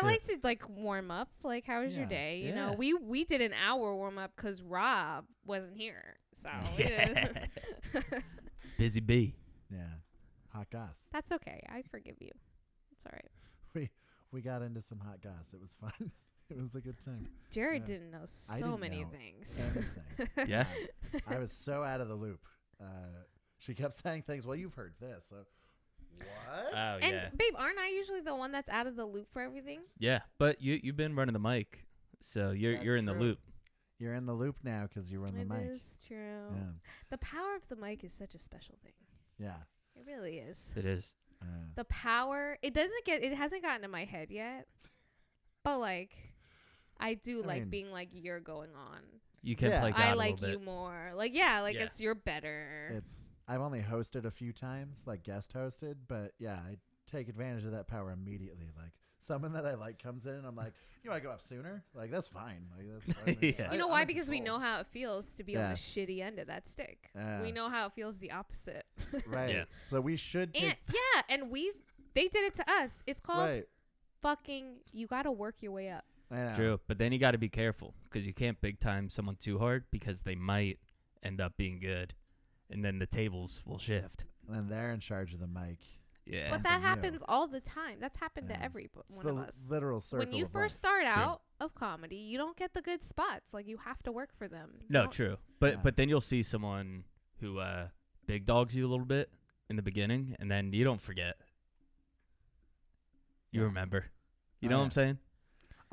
like to like warm up. Like, how was your day? You know, we did an hour warm up because Rob wasn't here. So busy bee. Yeah, hot goss. That's okay. I forgive you. It's all right. We got into some hot goss. It was fun. It was a good time. Jared didn't know so many things. Anything. Yeah. I was so out of the loop. She kept saying things. Well, you've heard this. So what? Oh, and yeah. babe, aren't I usually the one that's out of the loop for everything? Yeah, but you've been running the mic, so you're in the loop. You're in the loop now because you run the mic. It is true. Yeah. The power of the mic is such a special thing. Yeah. It really is. It is. The power. It hasn't gotten to my head yet, but like, I mean, being like, you're going on. You can play God I a like little you bit. more. Like, it's you're better. I've only hosted a few times, like guest hosted, but yeah, I take advantage of that power immediately. Like someone that I like comes in and I'm like, you want to go up sooner? Like, that's fine. Like, Yeah. You know why? Because we know how it feels to be on the shitty end of that stick. We know how it feels the opposite. Right. Yeah. So we should take and they did it to us. It's called fucking, you got to work your way up. I know. True, but then you got to be careful because you can't big time someone too hard because they might end up being good, and then the tables will shift. And then they're in charge of the mic. Yeah, but that happens all the time. That's happened to every one of us. Literal circle. When you first start out of comedy, you don't get the good spots. Like, you have to work for them. No, true. But then you'll see someone who big dogs you a little bit in the beginning, and then you don't forget. You remember. You know what I'm saying?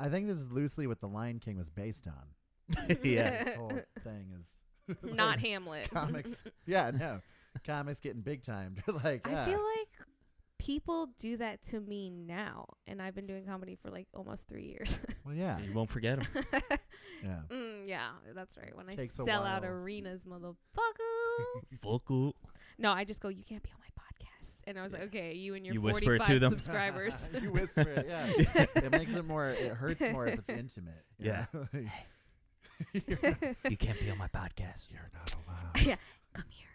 I think this is loosely what The Lion King was based on. Yeah. This whole thing is not Hamlet. Comics. Yeah, no. Comics getting big timed. Like, I feel like people do that to me now, and I've been doing comedy for like almost 3 years. Well, yeah. You won't forget them. Yeah. Yeah, that's right. When Takes I sell out arenas, motherfucker. Vocal. No, I just go, you can't be on my podcast. And I was like, okay, you and your You whisper it to 45 them. subscribers. You whisper it, yeah. It makes it more, it hurts more if it's intimate. Yeah. You can't be on my podcast. You're not allowed. Yeah, come here.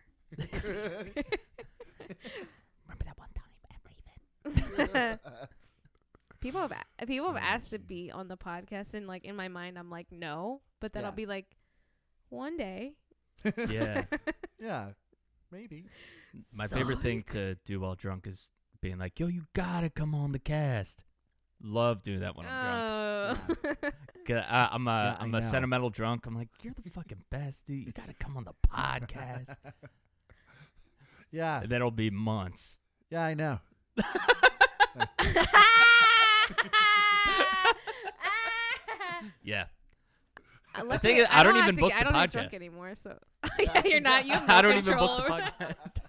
Remember that one time I'm Raven? People have asked to be on the podcast, and like in my mind I'm like, no, but then I'll be like, one day. Yeah. Yeah. Maybe. My favorite thing to do while drunk is being like, yo, you gotta come on the cast. Love doing that when I'm drunk. Yeah. I'm a sentimental drunk. I'm like, you're the fucking best, dude. You gotta come on the podcast. Yeah. And then it'll be months. Yeah, I know. Yeah. The thing is, I don't even book the I don't get podcast drunk anymore, so yeah, you're not. You have no I don't even control book the over podcast.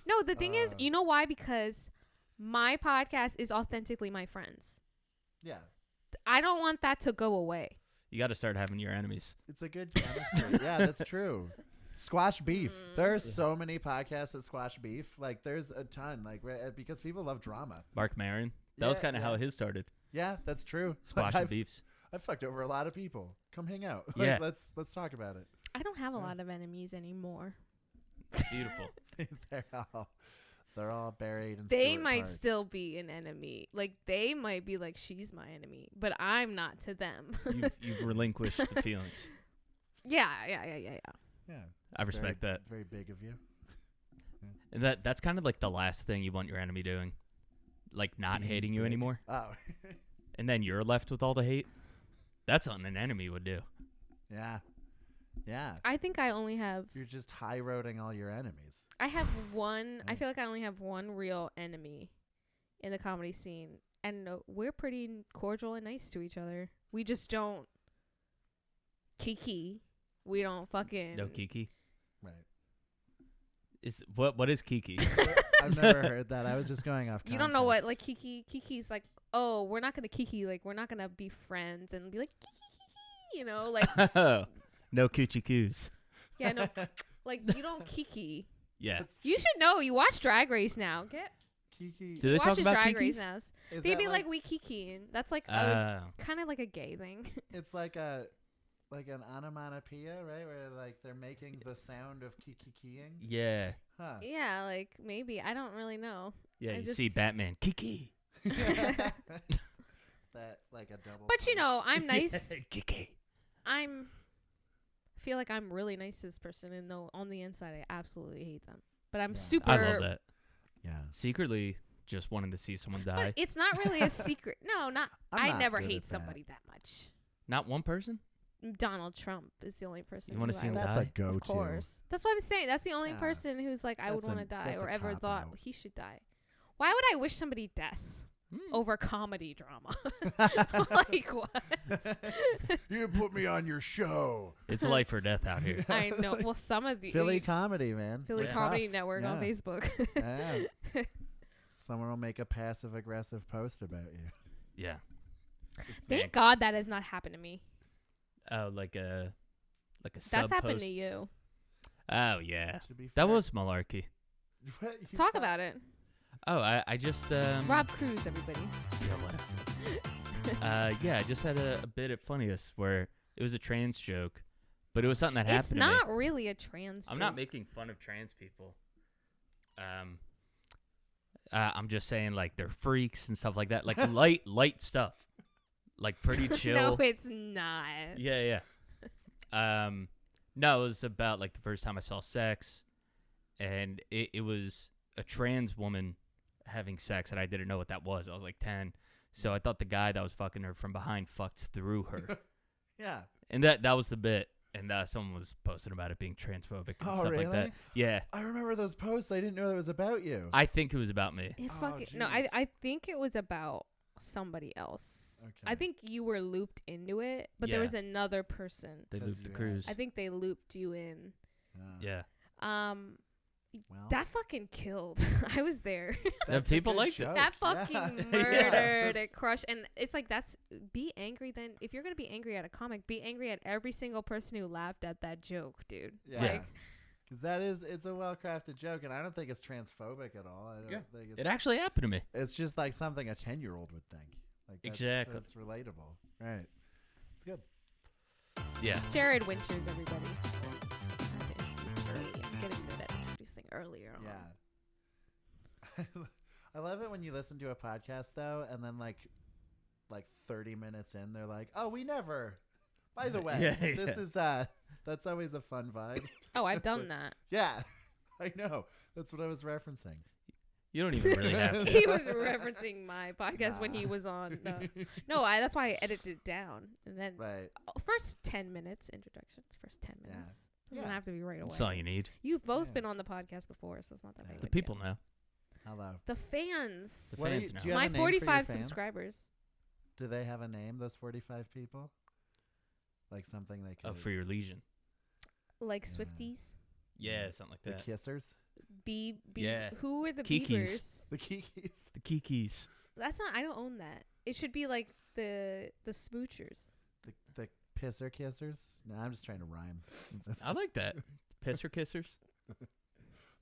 No, the thing is, you know why? Because my podcast is authentically my friends. Yeah. I don't want that to go away. You got to start having your enemies. It's a good chemistry. Yeah, that's true. Squash beef. There's so many podcasts that squash beef. Like, there's a ton. Like, because people love drama. Mark Maron. That was kind of how his started. Yeah, that's true. Squashing beefs. I've fucked over a lot of people. Come hang out. Like, Yeah. Let's talk about it. I don't have a lot of enemies anymore. Beautiful. They're all buried. They might still be an enemy. Like, they might be like, she's my enemy, but I'm not to them. You've relinquished the feelings. Yeah. Yeah. I respect that. Very big of you. And that's kind of like the last thing you want your enemy doing. Like, not hating you anymore. Oh. And then you're left with all the hate. That's something an enemy would do. Yeah. Yeah. I think I only have... You're just high-roading all your enemies. I have one... I feel like I only have one real enemy in the comedy scene. And we're pretty cordial and nice to each other. We just don't kiki. We don't fucking... No kiki? Right. What is kiki? I've never heard that. I was just going off context. You don't know what, like, kiki's like, oh, we're not going to kiki. Like, we're not going to be friends and be like, kiki, you know? Like... No coochie coos. Yeah, no. Like, you don't kiki. Yeah. You should know. You watch Drag Race now. Kiki. Do they talk about Drag kikis? Race now. They'd be like, we kiki. That's like kind of like a gay thing. It's like an onomatopoeia, right? Where like they're making the sound of kikiing. Yeah. Huh. Yeah, like maybe. I don't really know. Yeah, you see Batman. Kiki. But I'm nice. Kiki. I feel like I'm really nice to this person, and though on the inside I absolutely hate them. But I'm super. I love that. Yeah. Secretly, just wanting to see someone die. But it's not really a secret. No, not. I not never good hate at that. somebody that much. Not one person. Donald Trump is the only person. You wanna who see I him would- die? That's a go-to. Of course. That's what I'm saying. That's the only Yeah. person who's like I would That's want a- to die that's or a ever thought cop-out. he should die. Why would I wish somebody death over comedy drama? Like what? You put me on your show. It's life or death out here. I know. Well, some of the Philly comedy, man. Philly Yeah. Comedy Tough. Network on Yeah. Facebook. Yeah. Someone will make a passive aggressive post about you. Yeah. Thank God that has not happened to me. Oh, like a sub That's happened post. to you. Oh yeah, To be that fair- was malarkey. What? You Talk thought- about it. Oh, I just Rob Cruz, everybody. yeah, I just had a bit at Funniest where it was a trans joke, but it was something that happened It's to not me. really a trans I'm not joke. making fun of trans people. I'm just saying like they're freaks and stuff like that, like light stuff, like pretty chill. No, it's not. Yeah. No, it was about like the first time I saw sex, and it was a trans woman having sex, and I didn't know what that was. I was like 10, so I thought the guy that was fucking her from behind fucked through her, Yeah. and that was the bit. And someone was posting about it being transphobic and Oh, stuff like that. really? Yeah, I remember those posts. I didn't know that was about you. I think it was about me. It Oh, fucking no. jeez. I think it was about somebody else. I Okay. think you were looped into it, but there Yeah. was another person. They Because looped the you cruise. I think they looped you in. Yeah, Well, That fucking killed. I was there. that's a people good liked it. joke. That Yeah. fucking Yeah, murdered that's- it, crushed. And it's like be angry then. If you're gonna be angry at a comic, be angry at every single person who laughed at that joke, dude. Yeah. Like, Because it's a well-crafted joke, and I don't think it's transphobic at all. I don't think it's, it actually happened to me. it's just like something a 10-year-old would think. Like that's, Exactly. That's relatable. Right. It's good. Yeah, Jared Winters, everybody. I had to introduce early. I'm getting good at introducing earlier on. Yeah. I love it when you listen to a podcast though, and then like 30 minutes in, they're like, "Oh, we never." By the way, Yeah, this yeah. is that's always a fun vibe. Oh, I've It's done like- that. Yeah, I know. That's what I was referencing. you don't even really have to. He was referencing my podcast when he Nah. was on. No, that's why I edited it down. And then Right. first 10 minutes, introductions, first 10 Yeah. minutes. Doesn't Yeah. have to be right away. That's all you need. You've both Yeah. been on the podcast before, so it's not that Yeah. big. of The a people deal. know. Hello. The fans. The What fans know. do you have My a name for your 45 fans? subscribers. Do they have a name? Those 45 people? Like something they could. Oh, for your legion. Like Yeah. Swifties. Yeah, something like the that. Kissers, Yeah. Who are the Kikis. Beavers? the Kikis. The Kikis. That's not. I don't own that. It should be like the smoochers. The Pisser Kissers. No, I'm just trying to rhyme. I like that. Pisser kissers.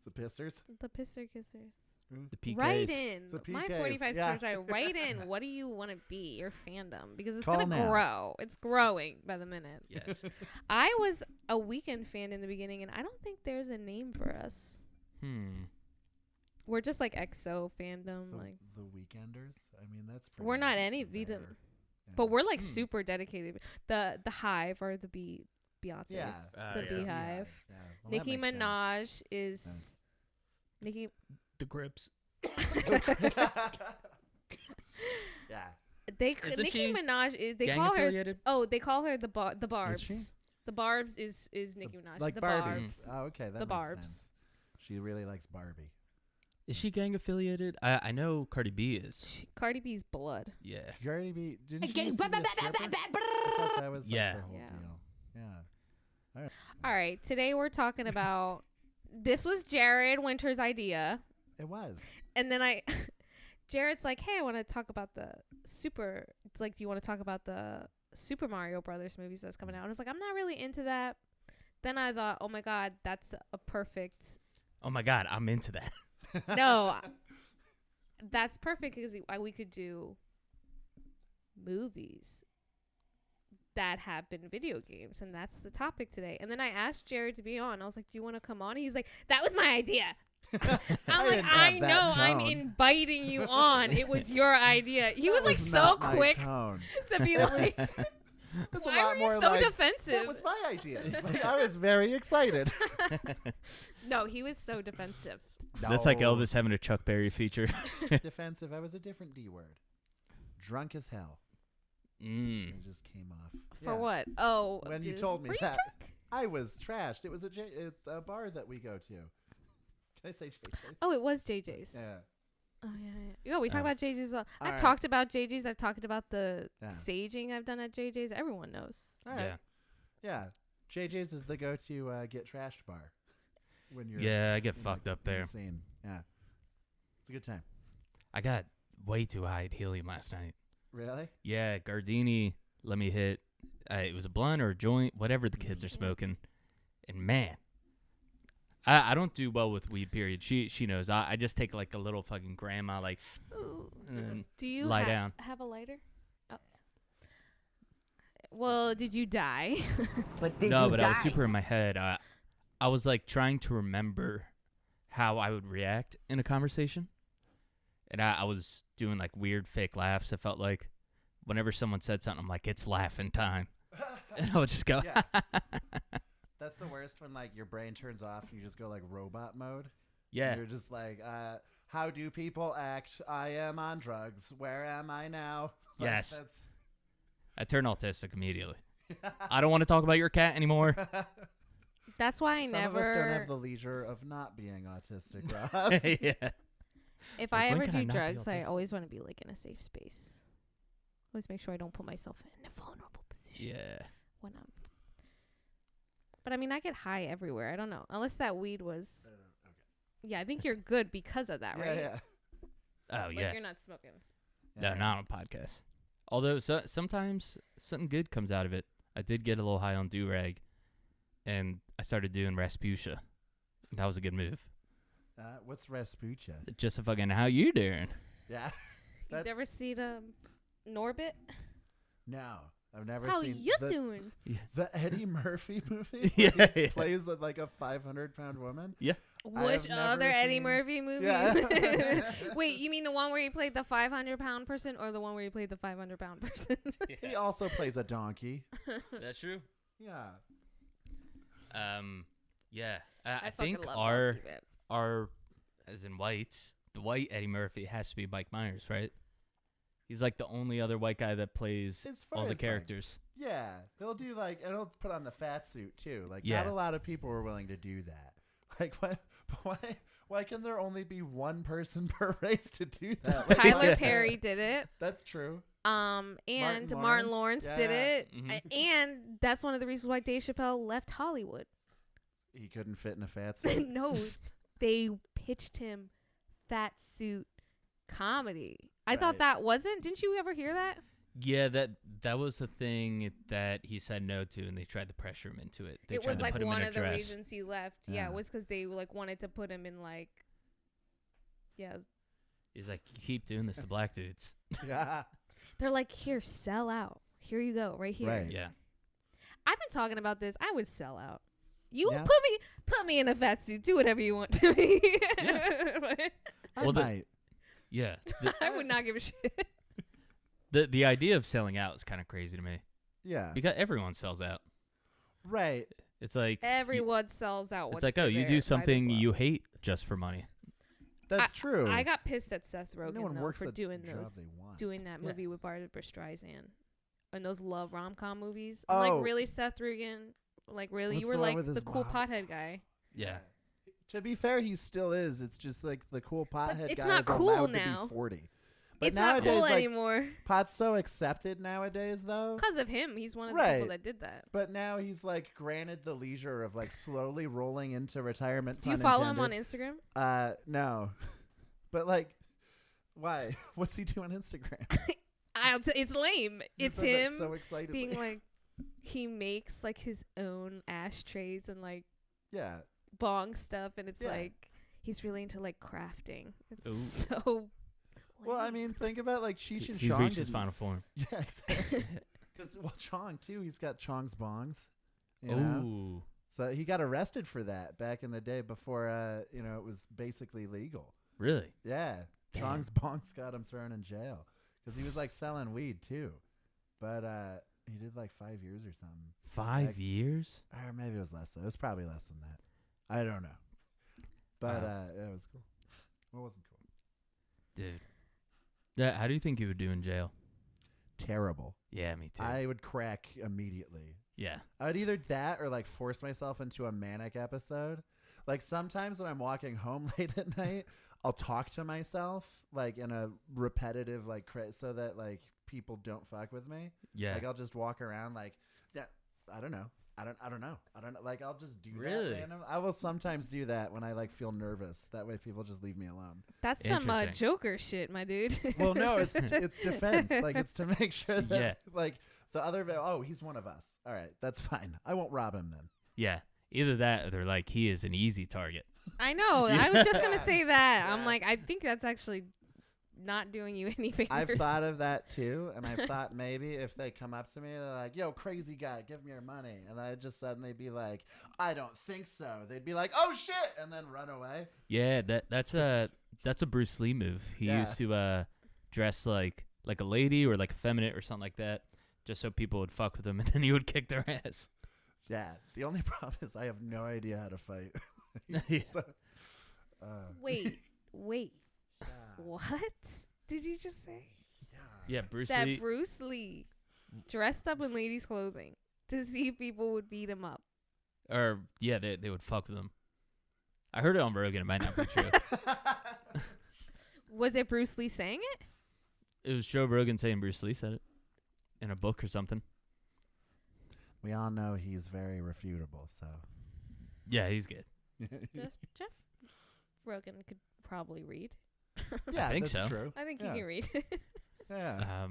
The Pissers. The pisser kissers. The PKs. Write in. The My PKs, 45 yeah. subscribers. Write in. What do you want to be? Your fandom, because it's Call gonna now. grow. It's growing by the minute. Yes. I was a Weekend fan in the beginning, and I don't think there's a name for us. We're just like EXO fandom, like The Weekenders. I mean, that's. Pretty we're not any of them, there. Yeah. but we're like super dedicated. The Hive are the Beyonce's. Yeah. The yeah. Beehive. Yeah. Well, that Nicki makes sense. Minaj is Nice. Nicki. The grips. Yeah. Isn't Nicki she Minaj. They Gang call her. affiliated? Oh, they call her the Barbs. she? The Barbs is Nicki Minaj. Like the Barbie. Barbs. Oh, okay. That The makes Barbs. sense. She really likes Barbie. Is she gang affiliated? I know Cardi B is. Cardi B's blood. Yeah. Cardi B. Didn't she used to be a stripper? I thought that was like Yeah. her whole Yeah. deal. Yeah. All right, today we're talking about. This was Jared Winter's idea, It was. and then Jared's like, "Hey, I want to talk about the do you want to talk about the Super Mario Brothers movies that's coming out?" And I was like, "I'm not really into that." Then I thought, "Oh my God, that's a perfect." Oh my God, I'm into that. No, that's perfect because we could do movies that have been video games, and that's the topic today. And then I asked Jared to be on. I was like, "Do you want to come on?" He's like, "That was my idea." I'm like, didn't I have that know, I'm tone. inviting you on. It was your idea. He was like so not my quick tone. to be like, It's a why lot were you more so like, defensive? That was my idea. Like, I was very excited. No, he was so defensive. That's like No. Elvis having a Chuck Berry feature. Defensive. I was a different D word. Drunk as hell. Mm. It just came off. For Yeah. what? Oh, When you dude. told me Were you that, drunk? I was trashed. It was a bar that we go to. Can I say JJ's? Oh, it was JJ's. Yeah. Oh yeah, yeah. Yeah, we talk Oh. about JJ's. I've Alright. talked about JJ's. I've talked about the Yeah. saging I've done at JJ's. Everyone knows. All right. Yeah. JJ's is the go-to get trashed bar. When you're Yeah, I get in fucked the- up in the there. scene. Yeah. It's a good time. I got way too high at helium last night. Really? Yeah, Gardini let me hit. It was a blunt or a joint, whatever the kids are smoking. And man, I don't do well with weed. Period. She knows. I just take like a little fucking grandma like, and then Do you lie down. have a lighter? Oh. Well, did you die? But did No, you but die? I was super in my head. I was like trying to remember how I would react in a conversation, and I was doing like weird fake laughs. I felt like whenever someone said something, I'm like, it's laughing time, and I would just go. Yeah. That's the worst when like your brain turns off and you just go like robot mode. Yeah. You're just like, how do people act? I am on drugs. Where am I now? Like, Yes. That's I turn autistic immediately. I don't want to talk about your cat anymore. That's why I Some never. of us don't have the leisure of not being autistic, Rob. Yeah. If Like, I when ever can I do not be drugs, I autistic? always want to be like in a safe space. Always make sure I don't put myself in a vulnerable position Yeah. when I'm. But I mean, I get high everywhere. I don't know, unless that weed was. Yeah, I think you're good because of that, right? Yeah. Oh Like yeah. you're not smoking. No, not on a podcast. Although sometimes something good comes out of it. I did get a little high on do-rag, and I started doing Rasputia. That was a good move. What's Rasputia? Just a fucking, how you doing? Yeah. You've never seen Norbit? No, I've never How seen you the, doing? the Eddie Murphy movie. Yeah, where he yeah. plays like a 500-pound woman. I Which have never other Eddie seen- Murphy movie? Yeah. Wait, you mean the one where he played the 500-pound person, or the one where he played the 500-pound person? He also plays a donkey. That's true. Yeah. Yeah. I fucking think love our Donkey, man. our as in whites, the white Eddie Murphy has to be Mike Myers, right? He's like the only other white guy that plays As far all the as, like, characters. Yeah, he'll do like, and he'll put on the fat suit too. Like, Yeah. not a lot of people are willing to do that. Like, why can there only be one person per race to do that? Like, Tyler why- Perry did it. That's true. And Martin Martin Lawrence? Lawrence did Yeah. it. Mhm. And that's one of the reasons why Dave Chappelle left Hollywood. He couldn't fit in a fat suit. No, they pitched him fat suit comedy. I thought Right. that wasn't. Didn't you ever hear that? Yeah, that was the thing that he said no to, and they tried to pressure him into it. They It tried was to like put him one in a of the dress. reasons he left. Yeah, Yeah. it was because they like wanted to put him in like. Yeah, He's like, keep doing this to black dudes. Yeah. they're like, here, sell out. Here you go, right here. Right. Yeah. I've been talking about this. I would sell out. You Yeah. put me in a fat suit. Do whatever you want to me. I Well, might. Yeah. I would not give a shit. The idea of selling out is kind of crazy to me Yeah. because everyone sells out. Right. It's like Everyone sells out. It's once like, they're oh, you there, do might as something well. you hate just for money. That's true. I got pissed at Seth Rogen no one though, works for the doing job those, they want. doing that Yeah. movie with Barbara Streisand, and those love rom-com movies. Oh. I'm like, really, Seth Rogen? Like, really, What's you were the one like with the his cool mom? pothead guy. Yeah. To be fair, he still is. It's just like the cool pothead it's guy not is cool allowed now. to be 40. But It's not nowadays, cool like, anymore Pot's so accepted nowadays, though. because of him. He's one of the Right. people that did that. But now he's like granted the leisure of like slowly rolling into retirement. Do you pun follow him on intended. Instagram? No. But like, why? What's he do on Instagram? It's lame. You It's said that him so excitedly. being like, he makes like his own ashtrays and like yeah. bong stuff, and it's Yeah. like he's really into like crafting. It's Ooh. so. Well, I lame. mean, think about like Cheech and He's Chong. reached his didn't- final form. Yeah, exactly. Because Chong too, he's got Chong's bongs. You know? Ooh. So he got arrested for that back in the day before, it was basically legal. Really? Yeah. Damn. Chong's bonks got him thrown in jail because he was like selling weed too. But he did like 5 years or something. 5 years? Or maybe it was less. It was probably less than that. I don't know. But it was cool. Well, it wasn't cool. Dude. Yeah, how do you think you would do in jail? Terrible. Yeah, me too. I would crack immediately. Yeah. I would either that or like force myself into a manic episode. Like sometimes when I'm walking home late at night, I'll talk to myself like in a repetitive like so that like people don't fuck with me. Yeah. Like I'll just walk around like, yeah, I don't know. I don't know. Like I'll just do Really? that random. I will sometimes do that when I like feel nervous. That way people just leave me alone. That's some Interesting. Joker shit, my dude. Well, no, it's defense. Like it's to make sure that like the other he's one of us. All right, that's fine. I won't rob him then. Yeah. Either that or they're like, he is an easy target. I know. I was just gonna say that. Yeah. I'm like, I think that's actually not doing you any favors. I've thought of that too, and I thought maybe if they come up to me, they're like, "Yo, crazy guy, give me your money," and I'd just suddenly be like, "I don't think so." They'd be like, "Oh shit," and then run away. Yeah, that's a Bruce Lee move. He used to dress like a lady or like effeminate or something like that, just so people would fuck with him, and then he would kick their ass. Yeah. The only problem is I have no idea how to fight. So, Wait. What did you just say? Yeah, Bruce That Lee. Bruce Lee dressed up in ladies' clothing to see if people would beat him up. Or, yeah, they would fuck with him. I heard it on Rogan. It might not be true. Was it Bruce Lee saying it? It was Joe Rogan saying Bruce Lee said it in a book or something. We all know he's very refutable, so. Yeah, he's good. Jeff Rogan could probably read. Yeah, I think that's so. true. I think he Yeah. can read. Yeah.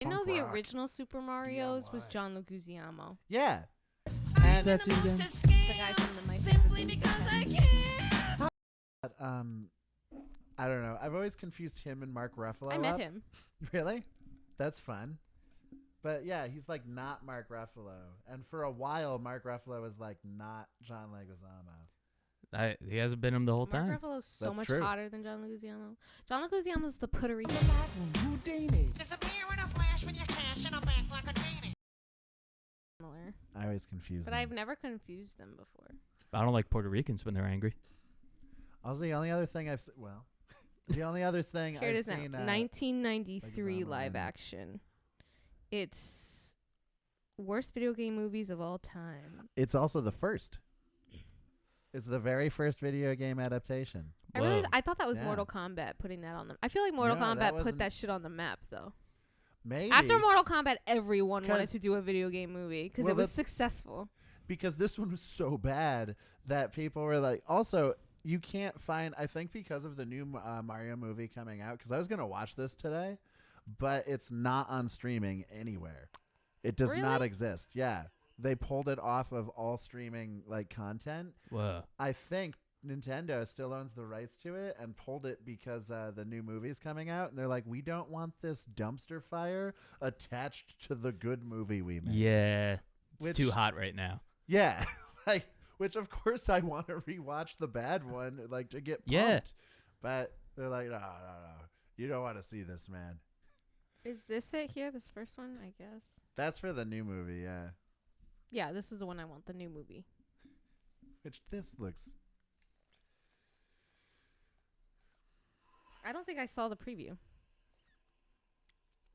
You know Punk the rock. original Super Mario's was DIY. John Leguizamo. Yeah. And The guy from the Mice. I don't know. I've always confused him and Mark Ruffalo. I met up. him. Really? That's fun. But yeah, he's like not Mark Ruffalo. And for a while, Mark Ruffalo was like not John Leguizamo. He hasn't been him the whole time. Mark Ruffalo's so That's much true. hotter than John Leguizamo. John Leguizamo's the Puerto Rican. Disappear in a flash with your cash in a bank like a genie. Similar. I always confuse But them. I've never confused them before. I don't like Puerto Ricans when they're angry. Also, the only other thing the only other thing Here it I've is now. seen. 1993 Leguizamo live in it. action. It's worst video game movies of all time. It's also the first. It's the very first video game adaptation. Whoa. I thought that was Yeah. Mortal Kombat putting that on them. I feel like Mortal No, that Kombat put wasn't- that shit on the map though. Maybe After Mortal Kombat, everyone wanted 'Cause- to do a video game movie because Well, it was that's- successful. because this one was so bad that people were like, also you can't find, I think because of the new Mario movie coming out, because I was going to watch this today, but it's not on streaming anywhere. It does not Really? exist. Yeah. They pulled it off of all streaming like content. Whoa. I think Nintendo still owns the rights to it and pulled it because the new movie's coming out. And they're like, we don't want this dumpster fire attached to the good movie we made. Yeah. It's Which- too hot right now. Yeah. Like, which of course I want to rewatch the bad one, like to get pumped. Yeah. But they're like, no. You don't want to see this, man. Is this it here? This first one, I guess. That's for the new movie, yeah. Yeah, this is the one I want. The new movie. Which this looks. I don't think I saw the preview.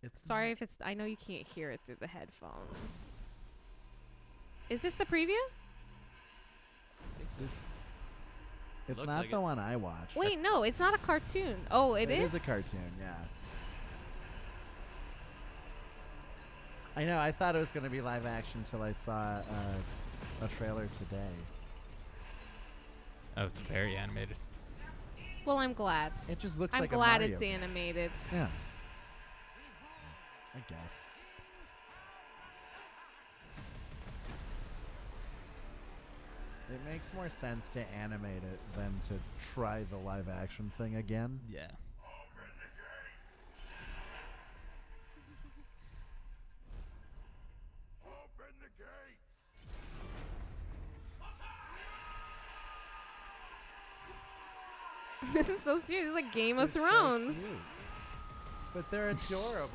It's Sorry if it's. I know you can't hear it through the headphones. Is this the preview? It's Looks not like the it. one I watched. Wait, no, it's not a cartoon. Oh, it It is? is a cartoon, yeah. I know. I thought it was going to be live action till I saw a trailer today. Oh, it's very animated. Well, I'm glad. It just looks I'm like glad a Mario it's game. animated. Yeah. I guess. It makes more sense to animate it than to try the live action thing again. Yeah. Open the gate. This is so serious. This is like Game of They're so Thrones. cute. But they're adorable.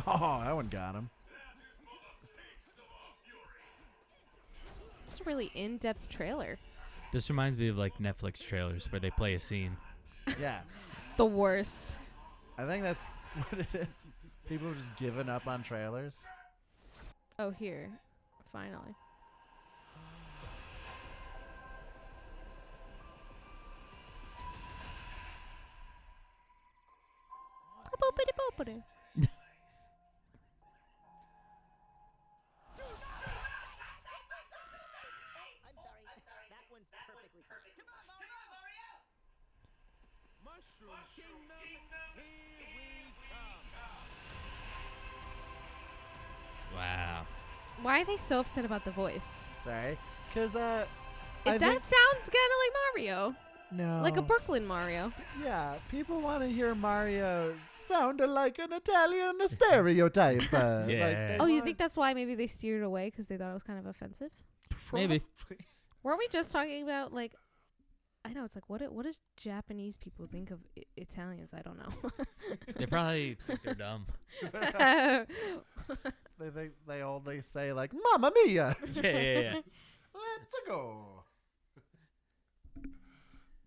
Oh, that one got him. It's a really in-depth trailer. This reminds me of like Netflix trailers where they play a scene. Yeah. The worst. I think that's what it is. People have just given up on trailers. Oh, here. Finally. Boopity-boopity. I'm sorry. That one's perfectly fine. Come on, Mario! Mushroom Kingdom, here we come. Wow. Why are they so upset about the voice? Sorry. Because, That sounds kind of like Mario. no. Like a Brooklyn Mario. Yeah, people want to hear Mario sounding like an Italian stereotype. Yeah. they Oh, you want- think that's why maybe they steered away because they thought it was kind of offensive? Maybe. Probably. Weren't we just talking about, like, I know, it's like, what does Japanese people think of Italians? I don't know. They probably think they're dumb. They only say, like, Mamma Mia! Yeah. Let's go!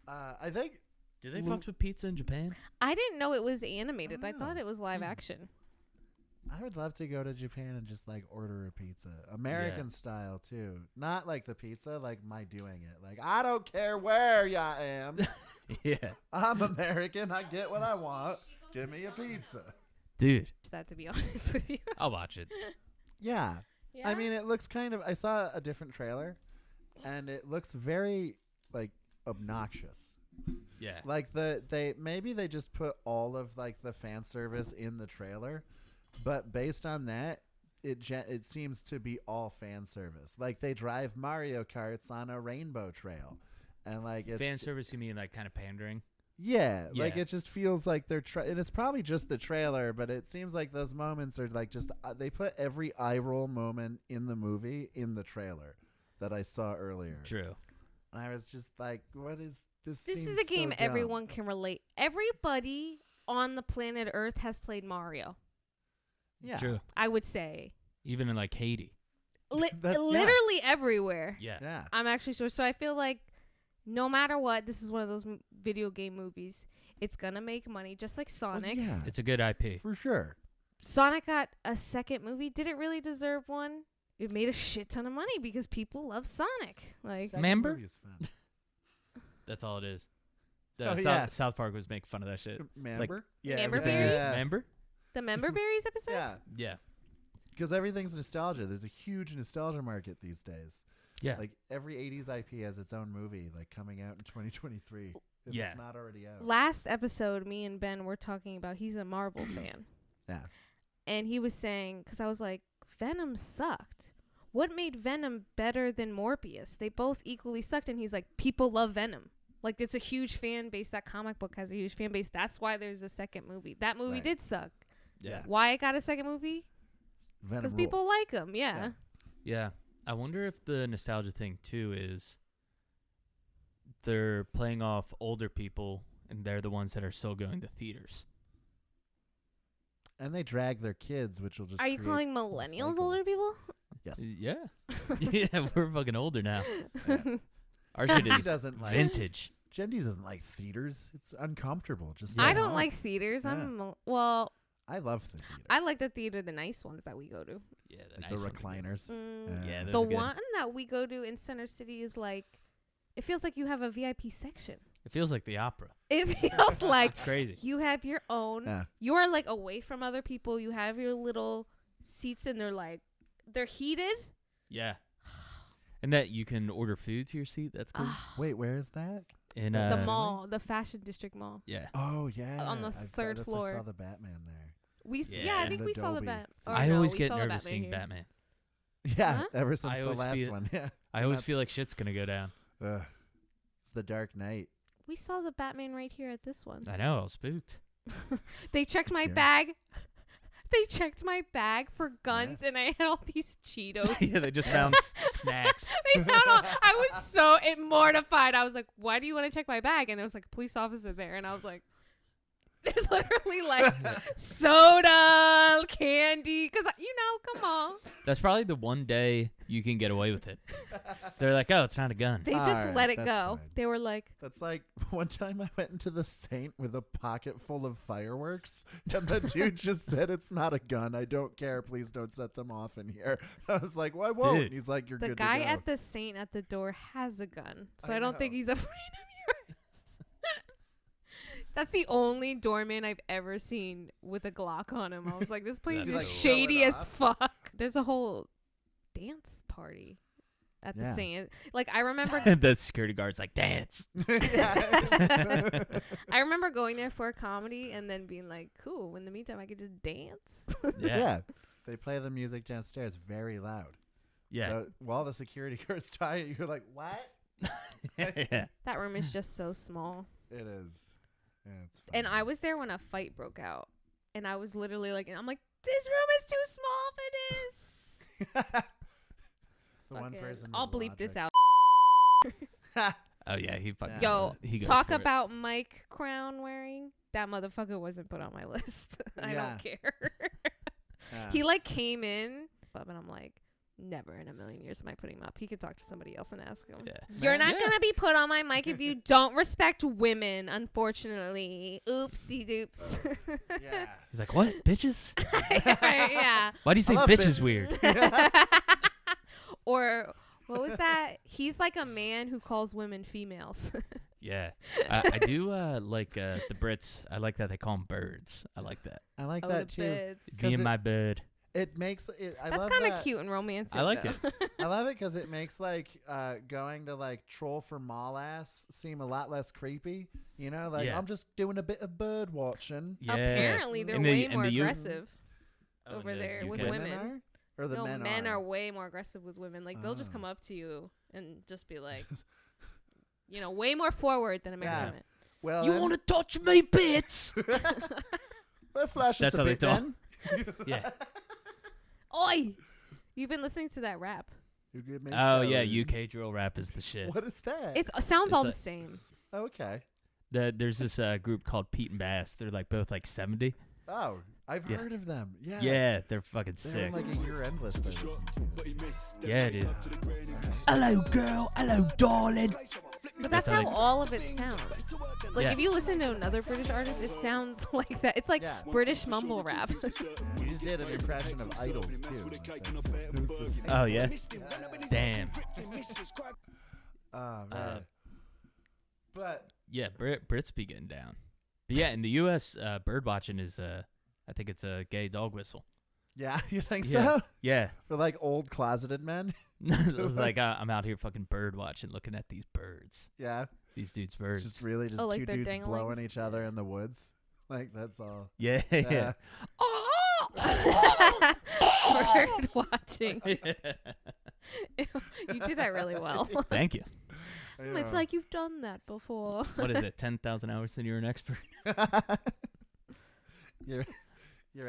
I think... Do they fucks with pizza in Japan? I didn't know it was animated. I Oh. thought it was live action. I would love to go to Japan and just, like, order a pizza. American style, too. Not, like, the pizza, like, my doing it. Like, I don't care where I am. Yeah. I'm American. I get what I want. Give me a pizza. Dude, That, to be honest with you. I'll watch it. Yeah. Yeah? I mean, it looks kind of... I saw a different trailer, and it looks very, like, obnoxious. Yeah. Like, maybe they just put all of, like, the fan service in the trailer, but based on that, it seems to be all fan service. Like, they drive Mario Karts on a rainbow trail, and, like, it's... Fan service, you mean like kind of pandering? Yeah, like Yeah. it just feels like they're and it's probably just the trailer, but it seems like those moments are like just they put every eye roll moment in the movie in the trailer that I saw earlier. True. And I was just like, what is this? This seems is a game so dumb. everyone can relate. Everybody on the planet Earth has played Mario, Yeah. True. I would say. Even in like Haiti. That's- yeah. Literally everywhere. Yeah. Yeah. I'm actually sure. So I feel like no matter what, this is one of those video game movies. It's going to make money, just like Oh, Sonic. yeah. It's a good IP. For sure. Sonic got a second movie. Did it really deserve one? It made a shit ton of money because people love Sonic. Like, Second Member? movie is fun. That's all it is. Oh, South, yeah. South Park was making fun of that shit. Member? Yeah, Member everything berries? is Yeah. member? the Member Berries episode? Yeah. Yeah. Because everything's nostalgia. There's a huge nostalgia market these days. Yeah. Like every 80s IP has its own movie like coming out in 2023 if Yeah. it's not already out. Last episode, me and Ben were talking about he's a Marvel fan. Yeah. And he was saying, because I was like, Venom sucked. What made Venom better than Morbius? They both equally sucked. And he's like, people love Venom. Like, it's a huge fan base. That comic book has a huge fan base. That's why there's a second movie. That movie Right. did suck. Yeah. Why it got a second movie? Venom Because people rules. like him. Yeah. Yeah. I wonder if the nostalgia thing too is they're playing off older people and they're the ones that are still going to theaters. And they drag their kids, which will just. Are you create calling a millennials cycle. older people? Yes. Yeah. Yeah, we're fucking older now. Our Gen shit Z is doesn't like. vintage. Gen Z doesn't like theaters. It's uncomfortable. Just. I stay don't home. like theaters. Yeah. Well, I love the theater. I like the theater, the nice ones that we go to. Yeah, Like nice the ones are good. recliners. Yeah, those The are good. one that we go to in Center City is like, it feels like you have a VIP section. It feels like the opera. It feels like It's crazy. you have your own. Yeah. You are like away from other people. You have your little seats and they're heated. Yeah. And that you can order food to your seat. That's cool. Wait, where is that? In The Really? mall, the Fashion District Mall. Yeah. Oh yeah. On the third I floor. saw the Batman there. Yeah, I Yeah. think And we saw the Adobe. Bat. I always get nervous seeing here. Batman. Yeah, Huh? ever since I the always last feel- one. Yeah. I always Not- feel like shit's gonna go down. Ugh. It's the Dark Knight. We saw the Batman right here at this one. I know. I was spooked. They checked my Scary. bag. They checked my bag for guns, and I had all these Cheetos. Yeah, they just found snacks. They found I was so mortified. I was like, "Why do you want to check my bag?" And there was like a police officer there, and I was like, "There's literally like soda, candy, because come on." That's probably the one day you can get away with it. They're like, oh, it's not a gun. They just Alright, let it that's go. fine. They were like, That's like one time I went into the Saint with a pocket full of fireworks, and the dude just said, "It's not a gun. I don't care. Please don't set them off in here." I was like, "Why won't?" Dude. And he's like, "You're the good guy to go." at the Saint at the door has a gun, so I I don't think know. he's afraid of yours. That's the only doorman I've ever seen with a Glock on him. I was like, this place That's is like, shady show it as fuck. There's a whole dance party at the Yeah. Saint. Like, I remember The security guard's like, dance. Yeah. I remember going there for a comedy and then being like, cool, in the meantime I could just dance. Yeah. They play the music downstairs very loud. Yeah. So while the security guards tie it, you're like, "What?" Yeah. That room is just so small. It is. Yeah, it's fun. And I was there when a fight broke out. And I was literally like, I'm like, this room is too small for this. the one Fucking- person. I'll with bleep this logic. out. Oh, yeah. He fucking Yeah. Yo, goes, he goes talk for it. about Mike crown wearing. That motherfucker wasn't put on my list. I Yeah. don't care. Yeah. He like came in, but I'm like, never in a million years am I putting him up. He could talk to somebody else and ask him. Yeah. You're Man, not yeah. gonna be put on my mic if you don't respect women, unfortunately. Oopsie doops. Yeah. He's like, what? Bitches? Yeah. Why do you say love bitches bitches. weird? Or what was that? He's like a man who calls women females. Yeah. I do like the Brits. I like that they call them birds. I like that. I like Oh, that the too. beds. Me and it- my bird. It makes it. I That's love kind of that. cute and romantic. I like though. I love it because it makes like going to like troll for mall ass seem a lot less creepy. You know, like Yeah. I'm just doing a bit of bird watching. Yeah. Apparently, they're In the- way in more the U- aggressive Oh, over in the there with UK? women. Are? Or the No, men are way more aggressive with women. Like they'll just Oh. come up to you and just be like, way more forward than American Yeah. women. Well, You then, want to touch me, bits? well, flash us That's a how they bit talk. then. Yeah. Oi! You've been listening to that rap. You give me Oh, yeah. shouting. UK drill rap is the shit. What is that? It sounds It's all a- the same. Oh, okay. There's this group called Pete and Bass. They're like both like 70. Oh, I've Yeah. heard of them. Yeah. Yeah, they're fucking They're sick. on like a year-end list. I listen to. Yeah, dude. Hello, girl. Hello, darling. But that's That's how how they- all of it sounds. Like Yeah. if you listen to another British artist, it sounds like that. It's like Yeah. British mumble rap. You just did an impression of Idols too. That's- Oh, yeah? Damn. Oh man. But Yeah, Brits be getting down. But yeah, in the U.S., bird watching is, I think it's a gay dog whistle. yeah, you think Yeah. so? Yeah. For like old closeted men? Like, I'm out here fucking bird watching, looking at these birds. Yeah. These dudes' It's birds. just really just Oh, like two their dudes danglings? blowing each other in the woods. Like that's all. Yeah, yeah. Bird watching. You did that really well. Thank you. It's like you've done that before. What is it, 10,000 hours and you're an expert? you're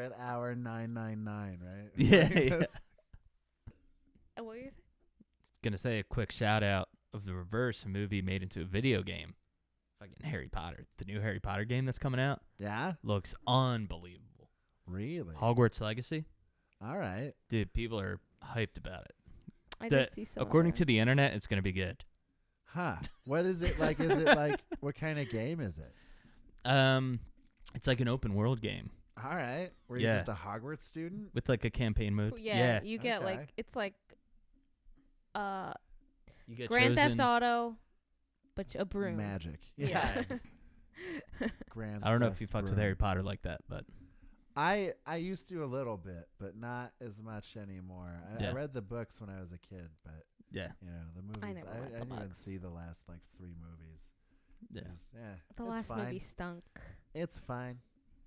at hour 999, right? Yeah, Like, yeah. that's- What were you saying? Gonna say a quick shout out of The Reverse, a movie made into a video game. Fucking Harry Potter. The new Harry Potter game that's coming out Yeah. looks unbelievable. Really? Hogwarts Legacy. All right. Dude, people are hyped about it. I The- did see some. According to the internet, it's gonna be good. Huh. What is it like? Is it like what kind of game is it? It's like an open world game All right. Were Yeah. you just a Hogwarts student? with like a campaign mode. Yeah, you get Okay. like it's like You get Grand chosen. Theft Auto, but a broom. Magic. Yeah. Grand I don't know if Theft you fucked with Broom. Harry Potter like that, but I used to a little bit, but not as much anymore. I Yeah. read the books when I was a kid, but yeah, you know the movies. I never read the didn't even books. see the last like 3 movies. yeah. Yeah. The it's last fine. movie stunk. It's fine.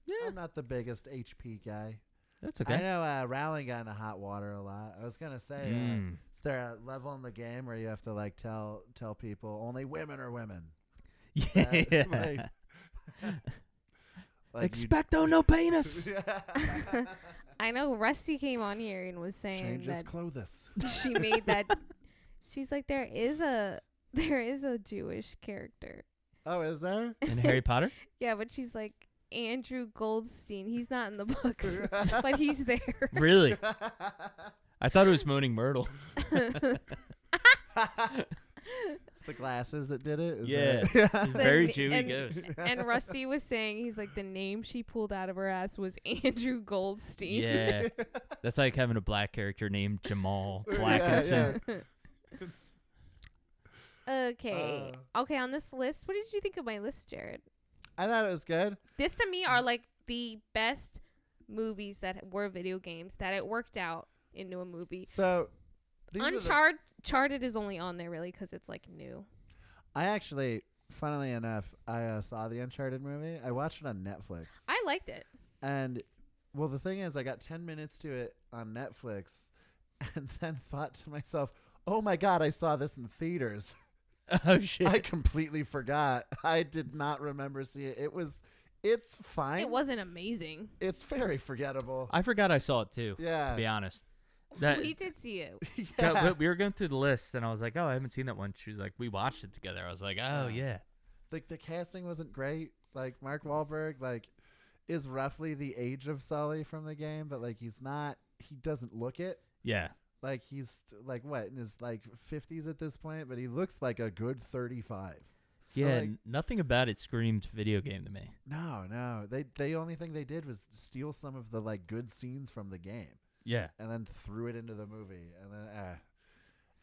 Yeah. I'm not the biggest HP guy. That's I okay. know Rowling got into hot water a lot. I was gonna say, Mm. is there a level in the game where you have to like tell people only women are women? Yeah. Like you- Expecto no penis. I know Rusty came on here and was saying Change his that clothes. she made that. She's like, there is a Jewish character. Oh, is there? In Harry Potter? Yeah, but she's like Andrew Goldstein. He's not in the books, but he's there. Really? I thought it was Moaning Myrtle. It's the glasses that did it. Is Yeah. that- He's very The- Jewy and- ghost. And Rusty was saying, he's like, the name she pulled out of her ass was Andrew Goldstein. Yeah. That's like having a black character named Jamal Yeah, Blackinson. Okay. Okay, on this list, what did you think of my list, Jared? I thought it was good. This to me are like the best movies that were video games that it worked out into a movie. So, these are the- Uncharted is only on there really because it's like new. I actually, funnily enough, I saw the Uncharted movie. I watched it on Netflix. I liked it. And, well, the thing is, I got 10 minutes to it on Netflix and then thought to myself, oh my God, I saw this in theaters. Oh, shit. I completely forgot. I did not remember seeing it. It's fine. It wasn't amazing. It's very forgettable. I forgot I saw it, too, Yeah. to be honest. We did see it. Yeah, we were going through the list, and I was like, oh, I haven't seen that one. She was like, we watched it together. I was like, oh, yeah. Like, the casting wasn't great. Like, Mark Wahlberg, like, is roughly the age of Sully from the game, but, like, he doesn't look it. Yeah. Like, he's, like, what, in his, like, 50s at this point, but he looks like a good 35. So, Yeah, like, nothing about it screamed video game to me. no. The only thing they did was steal some of the, like, good scenes from the game Yeah. and then threw it into the movie. And then,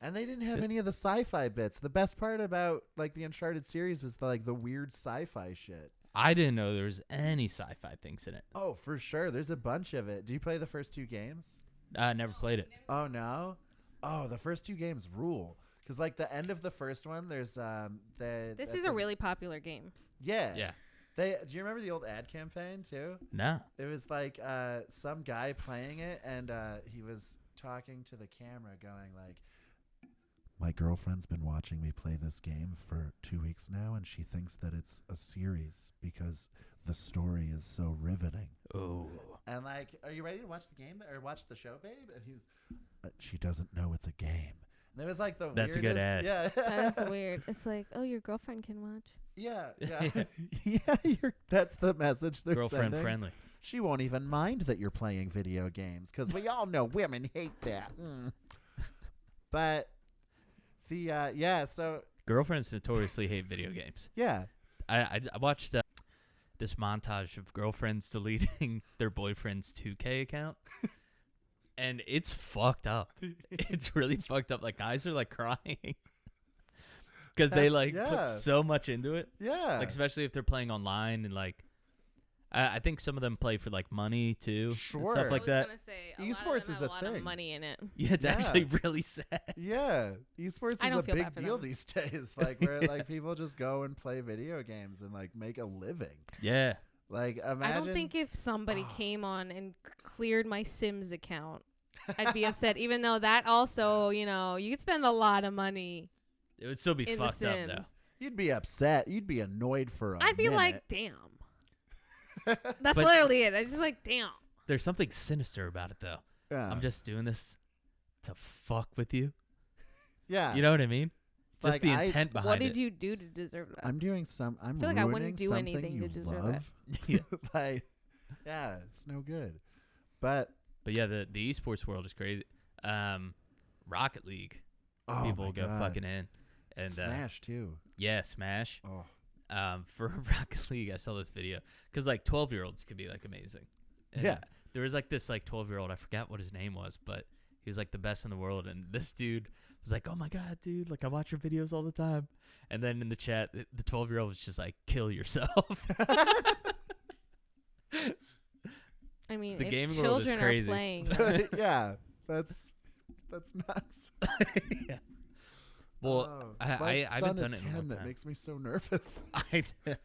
and they didn't have any of the sci-fi bits. The best part about, like, the Uncharted series was, the weird sci-fi shit. I didn't know there was any sci-fi things in it. Oh, for sure. There's a bunch of it. Do you play the first two games? I never played it. Oh, no? Oh, the first two games rule. Because, like, the end of the first one, there's This is a really popular game. Yeah. Yeah. Do you remember the old ad campaign, too? No. It was, like, some guy playing it, and he was talking to the camera going, like, my girlfriend's been watching me play this game for 2 weeks now, and she thinks that it's a series because the story is so riveting. Oh. And like, are you ready to watch the game or watch the show, babe? And he's, she doesn't know it's a game. And it was like the That's a weirdest, good ad. Yeah, That's weird. It's like, oh, your girlfriend can watch. yeah. Yeah, that's the message they're Girlfriend sending. friendly. She won't even mind that you're playing video games because we all know women hate that. But the so Girlfriends notoriously hate video games. yeah. I watched this montage of girlfriends deleting their boyfriend's 2K account. And it's fucked up. It's really fucked up. Like, guys are, like, crying. Because they, like, put so much into it. Yeah. Like, especially if they're playing online and, like, I think some of them play for, like, money, too. and Sure. stuff like that. Esports is a lot thing. of money in it. Yeah, it's Yeah. actually really sad. Yeah, esports I is don't a feel big bad for deal them. these days. Like where like people just go and play video games and like make a living. Yeah. Like imagine. I don't think if somebody came on and cleared my Sims account, I'd be upset. Even though that also, you know, you could spend a lot of money It would still be in the fucked up, Sims. though. you'd be upset. You'd be annoyed for a I'd be minute. like, damn. That's But- literally it. I just like, damn. There's something sinister about it, though. yeah. I'm just doing this to fuck with you. yeah. You know what I mean? Just Like, the intent behind What it. did you do to deserve that? I'm doing some. I'm feel like I ruining wouldn't do something anything you to deserve that. love. Yeah. Like, yeah, it's no good. But But yeah, the esports world is crazy. Rocket League, oh people my go God. fucking in, and Smash too. yeah, Smash. Oh. For Rocket League, I saw this video because like 12-year-olds could be like amazing. And, Yeah. there was like this like 12-year-old. I forgot what his name was, but he was like the best in the world. And this dude was like, "Oh my God, dude! Like I watch your videos all the time." And then in the chat, the 12-year-old was just like, "Kill yourself." I mean, The if gaming world is children crazy. are playing, that, Yeah, that's nuts. Yeah. Well, Oh, I my haven't son done is it in a 10. long That time. makes me so nervous.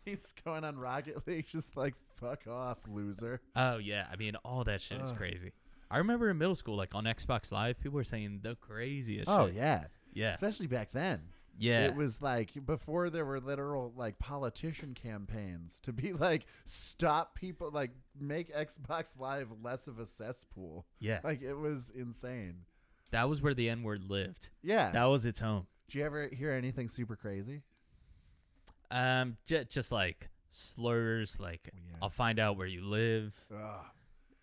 He's going on Rocket League, just like fuck off, loser. Oh yeah, I mean all that shit is Ugh. crazy. I remember in middle school, like on Xbox Live, people were saying the craziest Oh shit. yeah, Yeah. especially back then. Yeah. It was like before there were literal like politician campaigns to be like stop people, like make Xbox Live less of a cesspool. Yeah. Like it was insane. That was where the N-word lived. Yeah. That was its home. Did you ever hear anything super crazy? Just like slurs, like Yeah. I'll find out where you live Ugh.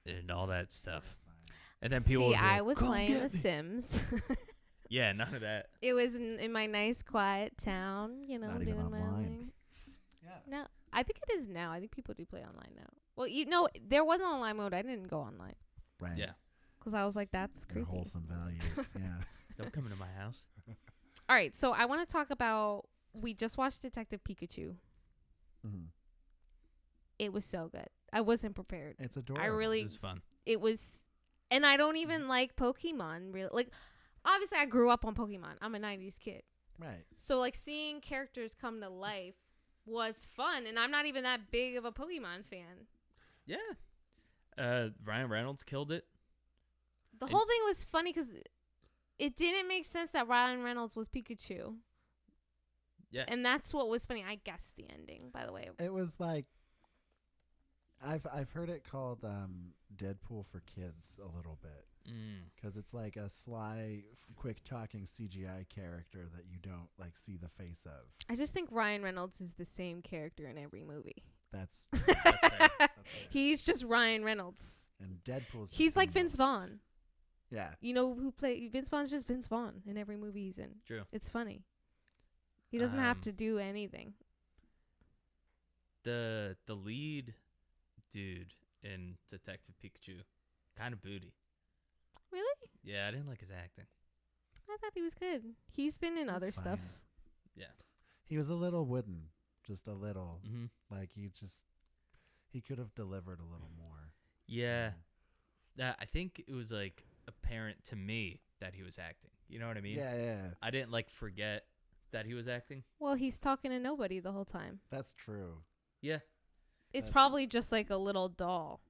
and all that stuff. And then people would See, be like, I was "Come playing get The me." Sims. Yeah, none of that. It was in my nice, quiet town, you know, not even doing my own online. thing. Yeah. No, I think it is now. I think people do play online now. Well, there was an online mode. I didn't go online Right. Yeah. because I was like, that's Your creepy. wholesome values. Yeah. Don't come into my house. All right, so I want to talk about. We just watched Detective Pikachu. Mhm. It was so good. I wasn't prepared. It's adorable. I really. It was fun. It was, and I don't even like Pokemon. Really, like, obviously, I grew up on Pokemon. I'm a '90s kid. Right. So like seeing characters come to life was fun, and I'm not even that big of a Pokemon fan. Yeah. Ryan Reynolds killed it. The whole thing was funny because it didn't make sense that Ryan Reynolds was Pikachu. Yeah. And that's what was funny. I guess the ending, by the way. It was like I've heard it called Deadpool for kids a little bit because it's like a sly, quick talking CGI character that you don't like see the face of. I just think Ryan Reynolds is the same character in every movie. That's fair. He's just Ryan Reynolds. and Deadpool's. Just He's the like Vince most. Vaughn. Yeah. You know who play Vince Vaughn's just Vince Vaughn in every movie he's in. True. It's funny. He doesn't have Um, to do anything. The lead dude in Detective Pikachu, kind of booty. Really? Yeah, I didn't like his acting. I thought he was good. He's been in He's other stuff. fine. Yeah. He was a little wooden, just a little. Mm-hmm. Like he could have delivered a little more. Yeah. I think it was like apparent to me that he was acting. You know what I mean? Yeah. I didn't like forget that he was acting. Well, he's talking to nobody the whole time. That's true. Yeah. It's That's- probably just like a little doll.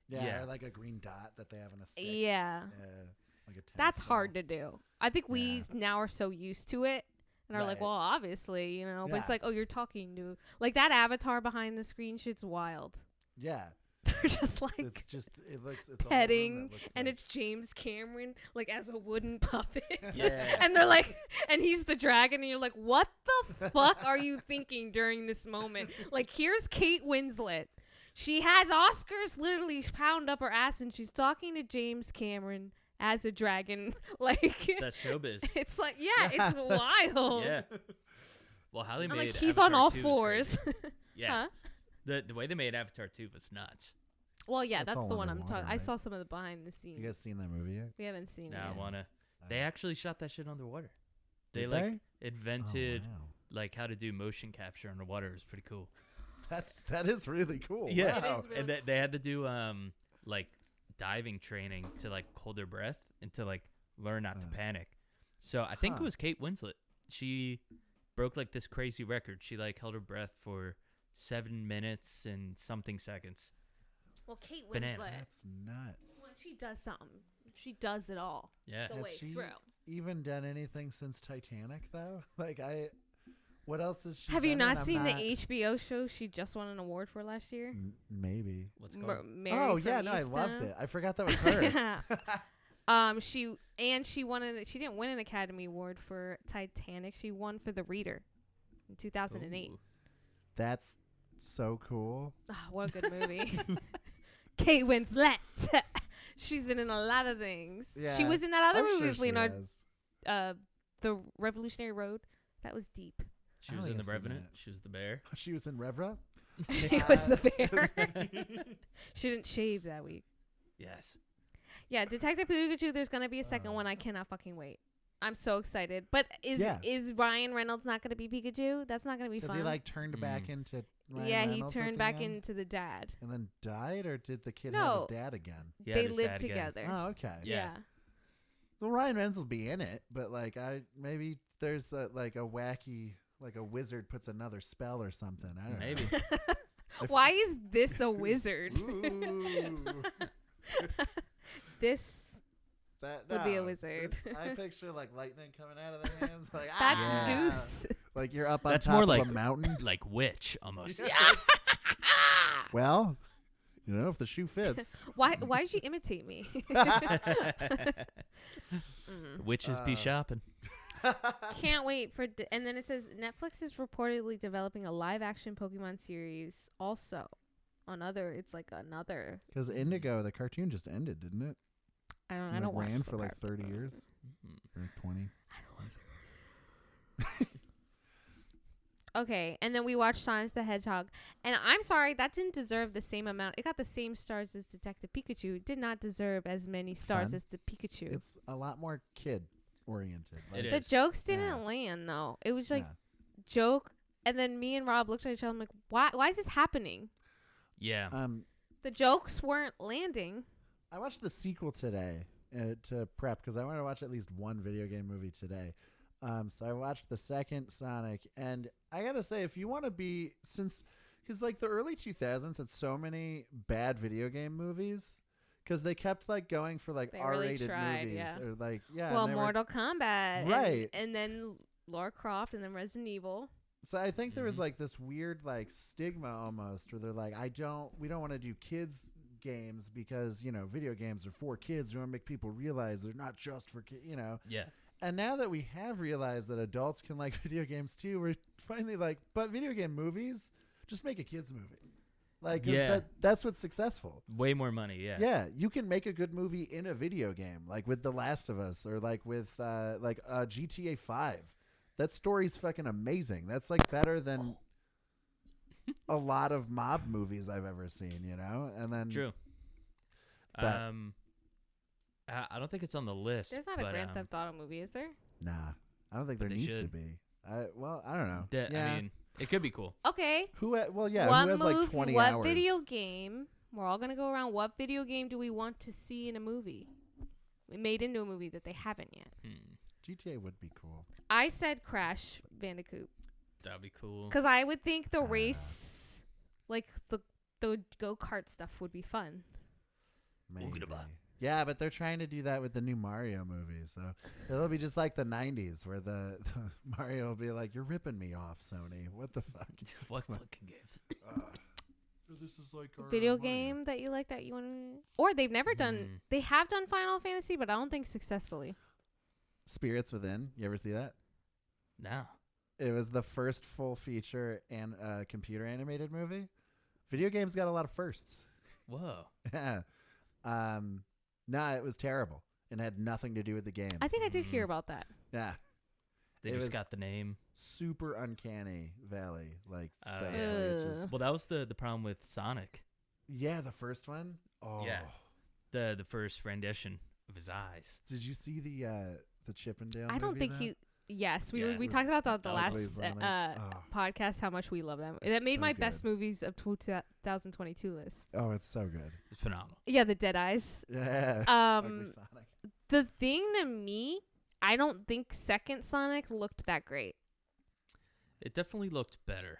Yeah, Yeah. or like a green dot that they have in a stick. Yeah. Like a tennis That's ball. hard to do. I think we Yeah. now are so used to it and are like, Right. well, obviously, you know, but it's Yeah. like, oh, you're talking to like that avatar behind the screen shit's wild. Yeah. They're just like It's just it's a woman that petting looks and like- it's James Cameron like as a wooden puppet. Yeah. And they're like and he's the dragon and you're like, what the fuck are you thinking during this moment? Like here's Kate Winslet. She has Oscars literally pound up her ass and she's talking to James Cameron as a dragon. Like That's showbiz. it's like it's wild. Yeah. Well, how they I'm made like he's Avatar on all 2 was fours. crazy. Yeah. Huh? The way they made Avatar 2 was nuts. Well, yeah, That's that's all the one I'm underwater, talking. I right? saw some of the behind the scenes. You guys seen that movie yet? We haven't seen Now it. I wanna. They actually shot that shit underwater. They Did like they? invented Oh, wow. like how to do motion capture underwater. It was pretty cool. That is really cool. Yeah. It Wow. is really And they had to do like diving training to like hold their breath and to like learn not to panic. So I think it Huh. was Kate Winslet. She broke like this crazy record. She like held her breath for 7 minutes and something seconds. Well, Kate Winslet, Bananas. That's nuts. when she does something, she does it all Yeah. the Has way she through. even done anything since Titanic though? Like what else has she Have you done? not And seen I'm the HBO show she just won an award for last year? Maybe. What's it called? Mary Oh from yeah, no, I loved Eastham. it. I forgot that was her. She won she didn't win an Academy Award for Titanic. She won for The Reader in 2008. Ooh. That's so cool. Ah, what a good movie. Kate Winslet. She's been in a lot of things. Yeah, She was in that other I'm movie sure with she Leonardo, has. The Revolutionary Road. That was deep. She I was don't in The think I've seen Revenant. that. She was the bear. She was in Revra. She was the bear. She didn't shave that week. Yes. Yeah, Detective Pikachu. There's gonna be a second Uh. one. I cannot fucking wait. I'm so excited. But Yeah. is Ryan Reynolds not gonna be Pikachu? That's not gonna be Because fun. he like turned back into. Ryan yeah, he Reynolds at turned the back end into the dad. and then died, or did the kid have No. his dad again? He had They his lived dad again. together. Oh, okay. Yeah. Well, Ryan Reynolds will be in it, but like maybe there's like a wacky like a wizard puts another spell or something. I don't Maybe. know. Why is this a wizard? Ooh. This would be a wizard. I picture like lightning coming out of their hands. Like That's Yeah. Zeus. Like you're up on That's top more of like a mountain. like witch almost. Well, if the shoe fits. Why did you imitate me? Witches be shopping. Can't wait for and then it says Netflix is reportedly developing a live action Pokemon series also on other. It's like another. Because Indigo, the cartoon just ended, didn't it? I don't. And I don't watch ran the for like 30 cartoon. years or 20. Okay, and then we watched Sonic the Hedgehog, and I'm sorry, that didn't deserve the same amount. It got the same stars as Detective Pikachu. It did not deserve as many stars Fun. as the Pikachu. It's a lot more kid oriented. It The is. jokes didn't Yeah. land though. It was like Yeah. joke, and then me and Rob looked at each other. I'm like, why is this happening? Yeah. The jokes weren't landing. I watched the sequel today to prep because I wanted to watch at least one video game movie today. So I watched the second Sonic, and I gotta say, if you want to be, because like the early 2000s had so many bad video game movies, because they kept like going for like They really R-rated tried, movies yeah. or like yeah. Well, and they were- Mortal Kombat, Right. and then Lara Croft, and then Resident Evil. So I think there was Mhm. like this weird like stigma almost, where they're like, we don't want to do kids games because video games are for kids. We want to make people realize they're not just for kids. Yeah. And now that we have realized that adults can like video games too, we're finally like, but video game movies, just make a kids movie. Like, 'cause Yeah. that's what's successful. Way more money. Yeah. Yeah, you can make a good movie in a video game, like with The Last of Us, or like with GTA 5. That story's fucking amazing. That's like better than a lot of mob movies I've ever seen. And then True. But- I don't think it's on the list. There's not a but, Grand Theft Auto movie, is there? nah, I don't think But there they needs to should. be. I don't know. I mean, it could be cool. Okay. Who? Well, what who has like 20 what hours? video game? We're all gonna go around. What video game do we want to see in a movie? Made into a movie that they haven't yet. GTA would be cool. I said Crash Bandicoot That'd be cool. because I would think the race, like the go kart stuff, would be fun. Maybe. Oogada-ba. Yeah, but they're trying to do that with the new Mario movie, so it'll be just like the 90s where the Mario will be like, "You're ripping me off, Sony. What the fuck?" What fucking game? This is like our Video Mario. game that you like that you want to, or they've never done. They have done Final Fantasy, but I don't think successfully. Spirits Within. You ever see that? No. It was the first full feature and computer animated movie. Video games got a lot of firsts. Whoa. Yeah. No, it was terrible and had nothing to do with the games. I think I did hear about that. Yeah. They It just was- got the name. Super uncanny valley like stuff. yeah. where it's just- Ugh. Well, that was the problem with Sonic. yeah, the first one. Oh. Yeah. The first rendition of his eyes. Did you see the Chippendale I don't movie think then? he. Yes, we Yeah. we talked about that the Ugly last Sonic. Oh. podcast. How much we love them. It's That made so my best good. movies of 2022 list. Oh, it's so good. It's phenomenal. Yeah, the Dead Eyes. Yeah. Ugly Um, Sonic. the thing to me, I don't think second Sonic looked that great. It definitely looked better.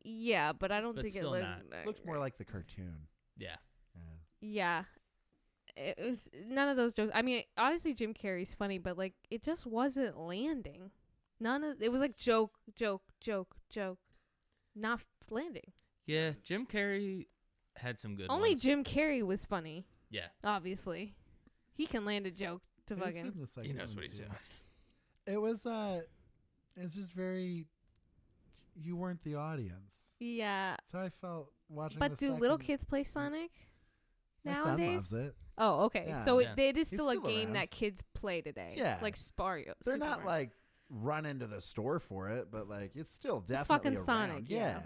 Yeah, but I don't But think it still looked. not. that Looks more great. like the cartoon. Yeah. Yeah. Yeah. It was none of those jokes. I mean, obviously Jim Carrey's funny, but like it just wasn't landing. None of it was like joke, not landing. Yeah. Jim Carrey had some good Only ones. Jim Carrey was funny. Yeah. Obviously, he can land a joke to It was fucking. good in the second He knows one, what he's too. doing. It was it's just very. You weren't the audience. Yeah, That's how I felt watching. but the do little second- kids play Sonic My nowadays? son loves it. Oh, okay. Yeah. So Yeah. it is He's still a still game around. that kids play today. Yeah. like Spario. They're Super not Mario. like run into the store for it, but like it's still definitely fucking around. Sonic, yeah.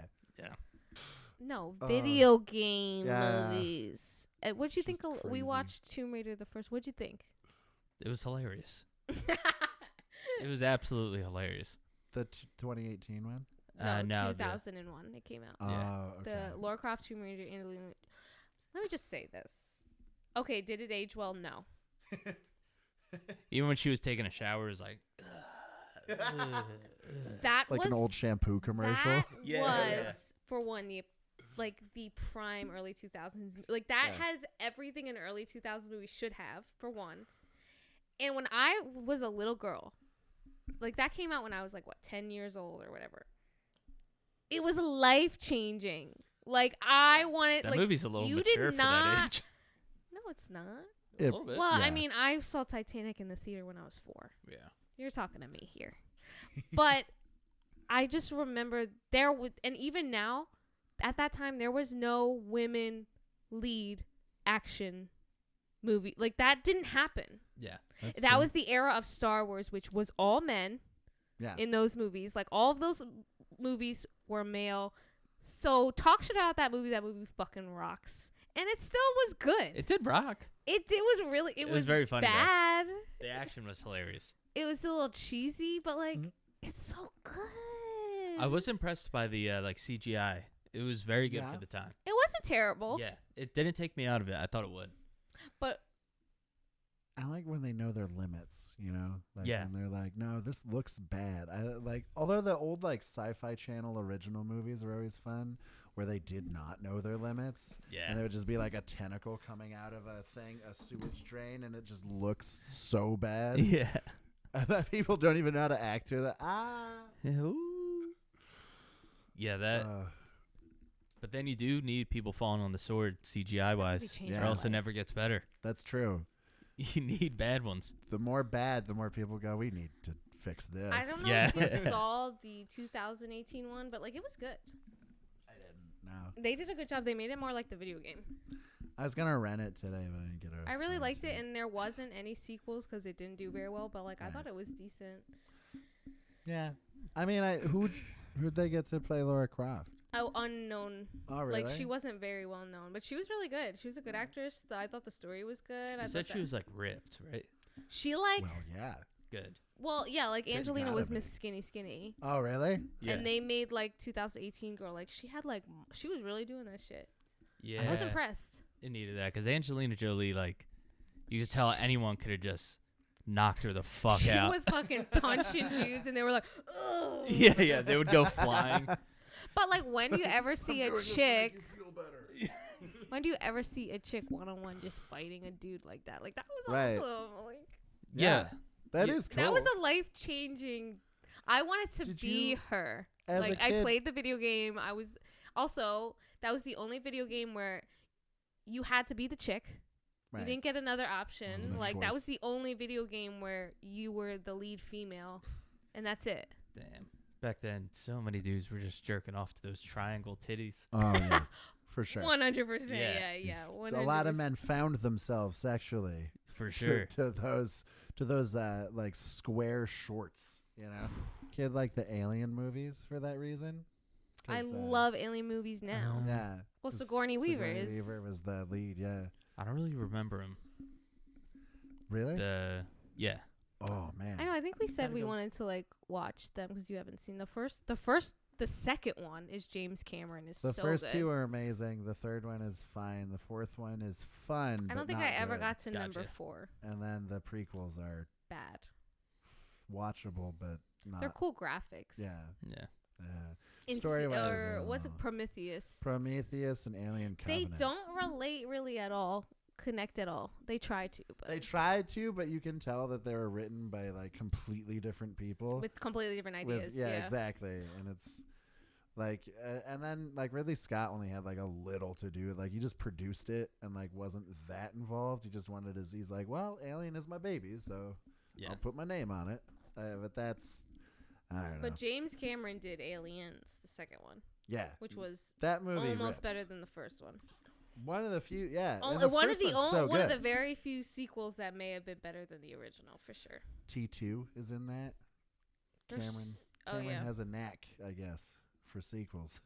No, Uh, video game yeah. movies. What'd you It's think? just We crazy. watched Tomb Raider the first. What'd you think? It was hilarious. It was absolutely hilarious. The 2018 one. No, 2001 it came out. Yeah. Oh, okay. The Lara Croft Tomb Raider. Let me just say this. Okay, did it age well? No. Even when she was taking a shower, it was like, That Like was an old shampoo commercial. That Yeah. was for one the prime early 2000s. Like that Yeah. has everything an early 2000s movie should have. For one, And when I was a little girl, like that came out when I was like, what, 10 years old or whatever. It was life-changing. Like, I wanted, That like, movie's a little you mature did for that not. age. No, it's not. A little bit. Well, I Yeah. mean, I saw Titanic in the theater when I was 4. Yeah. You're talking to me here. But I just remember there was, and even now, at that time, there was no women lead action movie. Like, that didn't happen. Yeah. That was the era of Star Wars, which was all men Yeah. in those movies. Like, all of those movies were male. So, talk shit about that movie. That movie fucking rocks. And it still was good. It did rock. It was really, it was very funny, though. bad. The action was hilarious. It was a little cheesy, but, like, Mhm. it's so good. I was impressed by the like CGI. It was very good Yeah. for the time. It wasn't terrible. Yeah. It didn't take me out of it. I thought it would. But I like when they know their limits, you know? Like Yeah. when they're like, no, this looks bad. I like, although the old like Sci-Fi Channel original movies were always fun, where they did not know their limits. Yeah. And it would just be like a tentacle coming out of a thing, a sewage drain, and it just looks so bad. Yeah. That people don't even know how to act to that. Yeah, that. But then you do need people falling on the sword CGI wise, changed or my else it never gets better. That's true. You need bad ones. The more bad, the more people go, we need to fix this. I don't know Yeah. if you saw the 2018 one, but, like, it was good. I didn't. No. They did a good job. They made it more like the video game. I was going to rent it today, but I didn't get it. I really liked it, and there wasn't any sequels because it didn't do very well, but, like, I Right. thought it was decent. Yeah. I mean, who'd they get to play Laura Croft? Oh, unknown. Oh, really? Like, she wasn't very well known, but she was really good. She was a good actress. I thought the story was good. I You said thought she was like ripped, right? she like, Well, yeah. Good. well, yeah, like Good Angelina gotta was be. Miss Skinny. Oh, really? Yeah. And they made, like, 2018 girl. Like, she had, like, she was really doing that shit. Yeah. I was impressed. It needed that because Angelina Jolie, like, you could tell anyone could have just knocked her the fuck She out. was fucking punching dudes, and they were like, ugh. yeah, they would go flying. But, like, when do you ever see a chick? When do you ever see a chick one-on-one just fighting a dude like that? Like, that was Right. awesome. Like, Yeah. That Yeah. is cool. that was a life-changing. I wanted to Did be you- her. as a Like, I kid- played the video game. I was also, that was the only video game where you had to be the chick. Right. You didn't get another option. no Like, that choice. was the only video game where you were the lead female, and that's it. Damn. Back then, so many dudes were just jerking off to those triangle titties. Oh, yeah. For sure. 100%. Yeah. Yeah. So a lot of men found themselves sexually For sure. to those like square shorts, you know. Kid like the Alien movies for that reason. I 'Cause, love alien movies now. Yeah. Well, 'cause Sigourney Weaver is. Weaver was the lead, yeah. I don't really remember him. Really? Yeah. Oh man. I know. I think we said Gotta we go. wanted to, like, watch them because you haven't seen the second one is James Cameron is The so first good. two are amazing. The third one is fine. The fourth one is fun. I but don't think not I ever good. got to number Gotcha. 4. And then the prequels are Bad. watchable, but not. They're cool graphics. Yeah. Yeah. Story-wise, or what's it? Prometheus. Prometheus and Alien They Covenant. don't relate really at all, connect at all. They try to, but They tried to, but you can tell that they were written by like completely different people. with completely different With- ideas. yeah, exactly. And it's like, and then like Ridley Scott only had like a little to do. Like he just produced it and like wasn't that involved. He just wanted his. He's like, well, Alien is my baby, so Yeah. I'll put my name on it. But that's, I don't know. But James Cameron did Aliens, the second one, Yeah, which was that movie almost rips. better than the first one. One of the few, yeah. and One the of first the one's so one of good. the very few sequels that may have been better than the original, for sure. T2 is in that. There's- Cameron Oh Cameron yeah. has a knack, I guess, for sequels.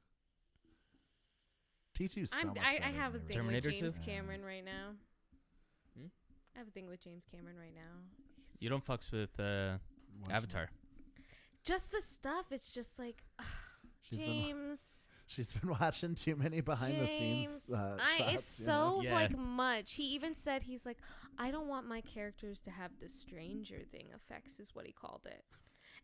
T2's so I'm, much I better have a than the thing Terminator with 2? James Cameron right now. Hmm? I have a thing with James Cameron right now. You don't fucks with original. Avatar. Just the stuff. It's just like She's been James. she's been watching too many behind the scenes shots. It's you know? so Yeah. like much. He even said he's like, I don't want my characters to have the Stranger Thing effects, is what he called it.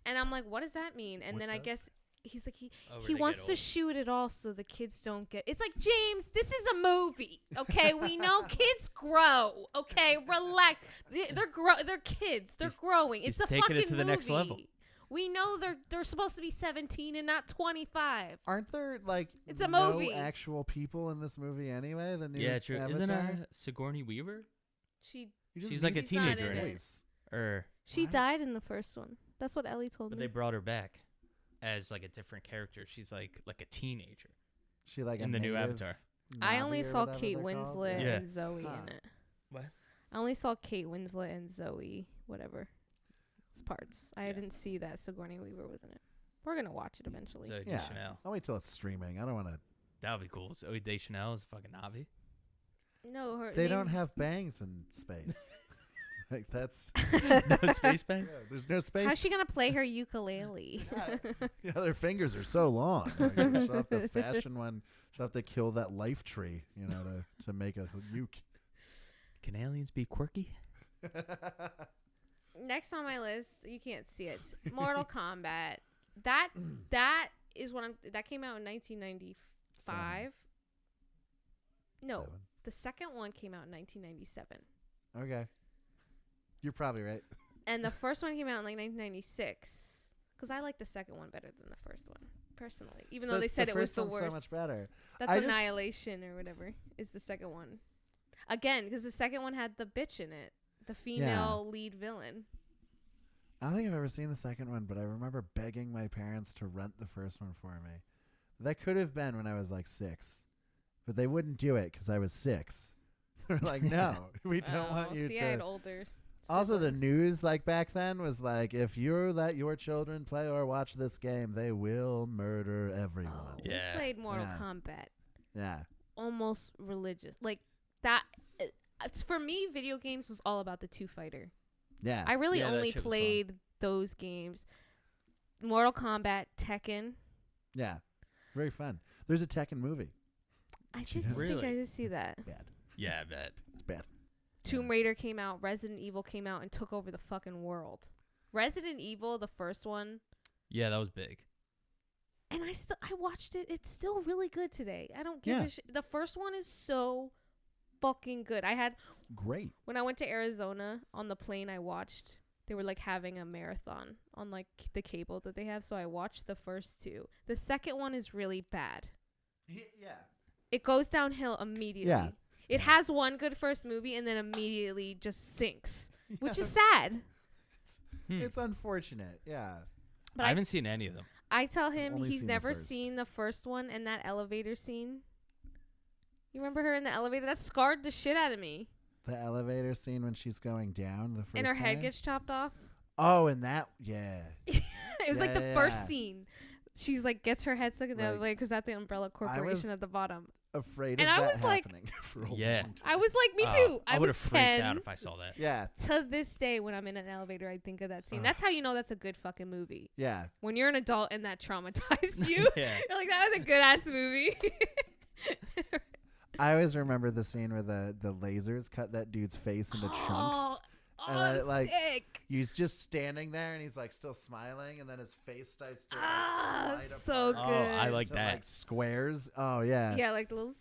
And I'm like, what does that mean? And What then I does? guess he's like Oh, where he they wants get to old. shoot it all so the kids don't get. It's like, James, this is a movie, okay? We know kids grow, okay? Relax. They're kids. They're He's- growing. It's he's a taking fucking it to the movie. next level. We know they're supposed to be 17 and not 25. Aren't there like It's a no movie. actual people in this movie anyway? The new Yeah, true. Isn't Avatar? Sigourney Weaver? She You just she's like a use not teenager in in it. it. Or she What? died in the first one. That's what Ellie told but me. they brought her back as like a different character. She's like a teenager She like in a the new native Avatar. I Navi only or saw whatever Kate they're called? Winslet Yeah. and Zoe Huh. in it. What? I only saw Kate Winslet and Zoe, whatever, parts. I Yeah. didn't see that Sigourney Weaver was in it. We're gonna watch it eventually. Zoe Yeah. Deschanel. I'll wait till it's streaming. I don't want to. That would be cool. Zoe Deschanel is fucking Navi. No, her. They don't name's- have bangs in space. Like that's No space bang. yeah, there's no space. How's she gonna play her ukulele? Yeah, their fingers are so long. Like, she'll have to fashion one. She'll have to kill that life tree, to make a uke. Can aliens be quirky? Next on my list, you can't see it. Mortal Kombat. That is what that came out in 1995. No, Seven. the second one came out in 1997. Okay. You're probably right. And the first one came out in like 1996. Because I like the second one better than the first one, personally. Even though they said it was the first one's worst. so much better. That's I just- Annihilation or whatever is the second one. Again, because the second one had the bitch in it. The female lead villain. I don't think I've ever seen the second one, but I remember begging my parents to rent the first one for me. That could have been when I was like 6. But they wouldn't do it because I was 6. They're like, no, we don't want you see, I had to. older Also, the siblings. news like back then was like, if you let your children play or watch this game, they will murder everyone. Oh, Yeah. We played Mortal Yeah. Kombat. Yeah. Almost religious. Like, that. For me, video games was all about the two-fighter. Yeah. I really Yeah, that only shit was fun. played those games. Mortal Kombat, Tekken. Yeah. Very fun. There's a Tekken movie. I Did you did know? think I Really? did see that. Bad. Yeah, I bet. It's bad. Tomb Raider came out, Resident Evil came out, and took over the fucking world. Resident Evil, the first one, Yeah, that was big. and I watched it. It's still really good today. I don't give Yeah. a shit. The first one is so fucking good. Great. When I went to Arizona on the plane, I watched. They were like having a marathon on like the cable that they have, so I watched the first two. The second one is really bad. Yeah. It goes downhill immediately. Yeah. It has one good first movie and then immediately just sinks, which is sad. It's unfortunate. Yeah. But I haven't seen any of them. I tell him only he's seen the never first. seen the first one and that elevator scene. You remember her in the elevator? That scarred the shit out of me. The elevator scene when she's going down the first And her head time? gets chopped off. Oh, and that, yeah. It was like the Yeah, first yeah. scene. She's like gets her head stuck in the Like, elevator because at the Umbrella Corporation was at the bottom. Afraid And of I that was like- happening for a Yeah. long time. I was like, me Oh, too. I would was have freaked 10. out if I saw that. Yeah. To this day, when I'm in an elevator, I think of that scene. Ugh. That's how you know that's a good fucking movie. Yeah. When you're an adult and that traumatized you, Yeah. you're like, that was a good ass movie. I always remember the scene where the lasers cut that dude's face into chunks. And then it, like, sick. He's just standing there and he's like still smiling, and then his face starts to Ah, slide so apart Oh, I good. like to, that. like squares. Oh yeah. Yeah, like the little.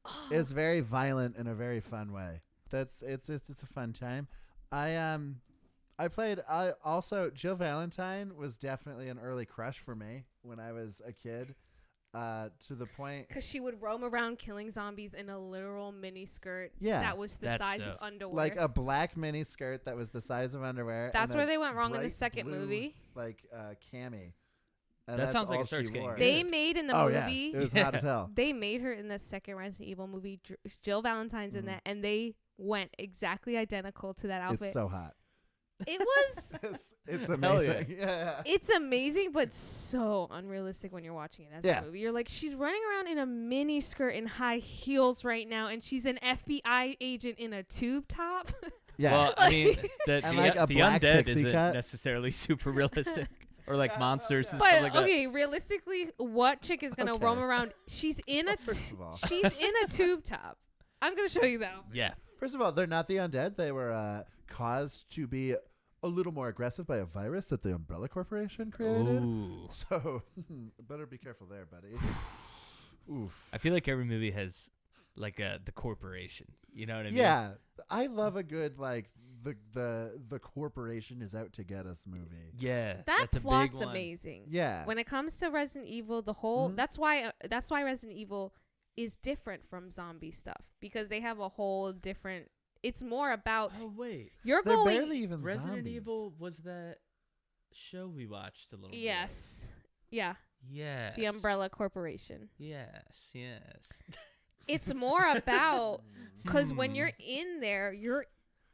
Oh. It's very violent in a very fun way. It's a fun time. I played. Also Jill Valentine was definitely an early crush for me when I was a kid. To the point. Because she would roam around killing zombies in a literal mini skirt. Yeah. That was the That's size dope. of underwear. Like a black mini skirt that was the size of underwear. That's and where a they went wrong in the bright second blue, movie. Like cami. That sounds like it starts getting good. They made in the Oh movie. yeah, it was hot as hell. They made her in the second Resident Evil movie. Jill Valentine's in Mhm. that, and they went exactly identical to that outfit. It's so hot. It was. It's Hell amazing. Yeah. It's amazing, but so unrealistic when you're watching it as Yeah. a movie. You're like, she's running around in a mini skirt and high heels right now, and she's an FBI agent in a tube top. Yeah. Well, I mean, the And like a the black undead pixie isn't cut. necessarily super realistic, or like Yeah, monsters yeah. and But stuff like that. okay, realistically, what chick is gonna Okay. roam around? She's in a First of all. she's in a tube top. I'm gonna show you though. Yeah, First of all, they're not the undead. They were caused to be a little more aggressive by a virus that the Umbrella Corporation created. Ooh. So better be careful there, buddy. Oof. I feel like every movie has like the corporation. You know what I mean? Yeah, I love a good like the corporation is out to get us movie. Yeah. That that's a plot's big one. amazing. Yeah. When it comes to Resident Evil, the whole Mhm. that's why Resident Evil is different from zombie stuff because they have a whole different. It's more about Oh wait. you're They're going. barely even Resident zombies. Evil was that show we watched a little bit. Yes. Yeah. Yes. The Umbrella Corporation. Yes. Yes. It's more about because when Hmm. you're in there, you're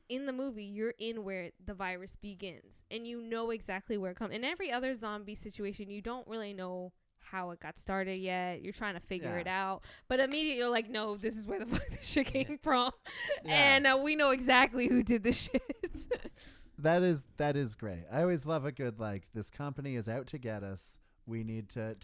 in the movie, you're in where the virus begins, and you know exactly where it comes. In every other zombie situation, you don't really know how it got started yet. You're trying to figure it out, but immediately you're like, no, this is where the fuck this shit came from, and we know exactly who did the shit. That is great. I always love a good like this company is out to get us. We need to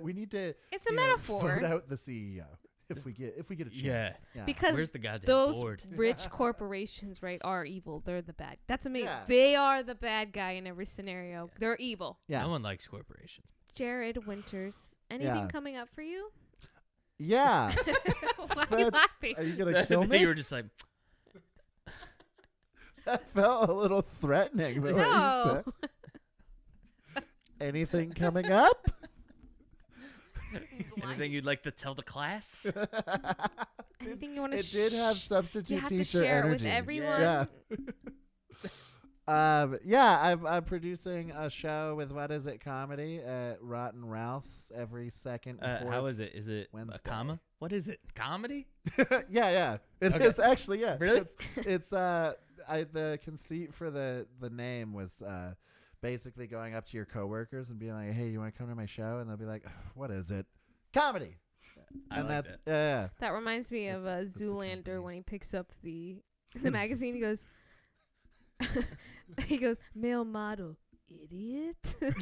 we need to. It's a you know, metaphor. vote out the CEO if we get a chance. Yeah. Because Where's the goddamn those board? rich corporations, right, are evil. They're the bad. That's amazing. Yeah. They are the bad guy in every scenario. They're evil. Yeah. No one likes corporations. Jared Winters, anything Yeah. coming up for you? Yeah. Why are you laughing? Are you gonna kill me? You were just like, That felt a little threatening. the way you No. said. Anything coming up? anything you'd like to tell the class? Anything you want to It did have substitute You have to teacher share it with energy. everyone. Yeah. I'm producing a show with What Is It Comedy at Rotten Ralph's every second. and How fourth is it? Is it a Wednesday. comma? What is it? Comedy? yeah. It Okay. is actually, yeah. Really? It's the conceit for the name was basically going up to your coworkers and being like, "Hey, you want to come to my show?" And they'll be like, "What is it?" Comedy. I And like that's that. yeah. That reminds me of That's the Zoolander company. when he picks up the magazine. He goes, male model, idiot. Derek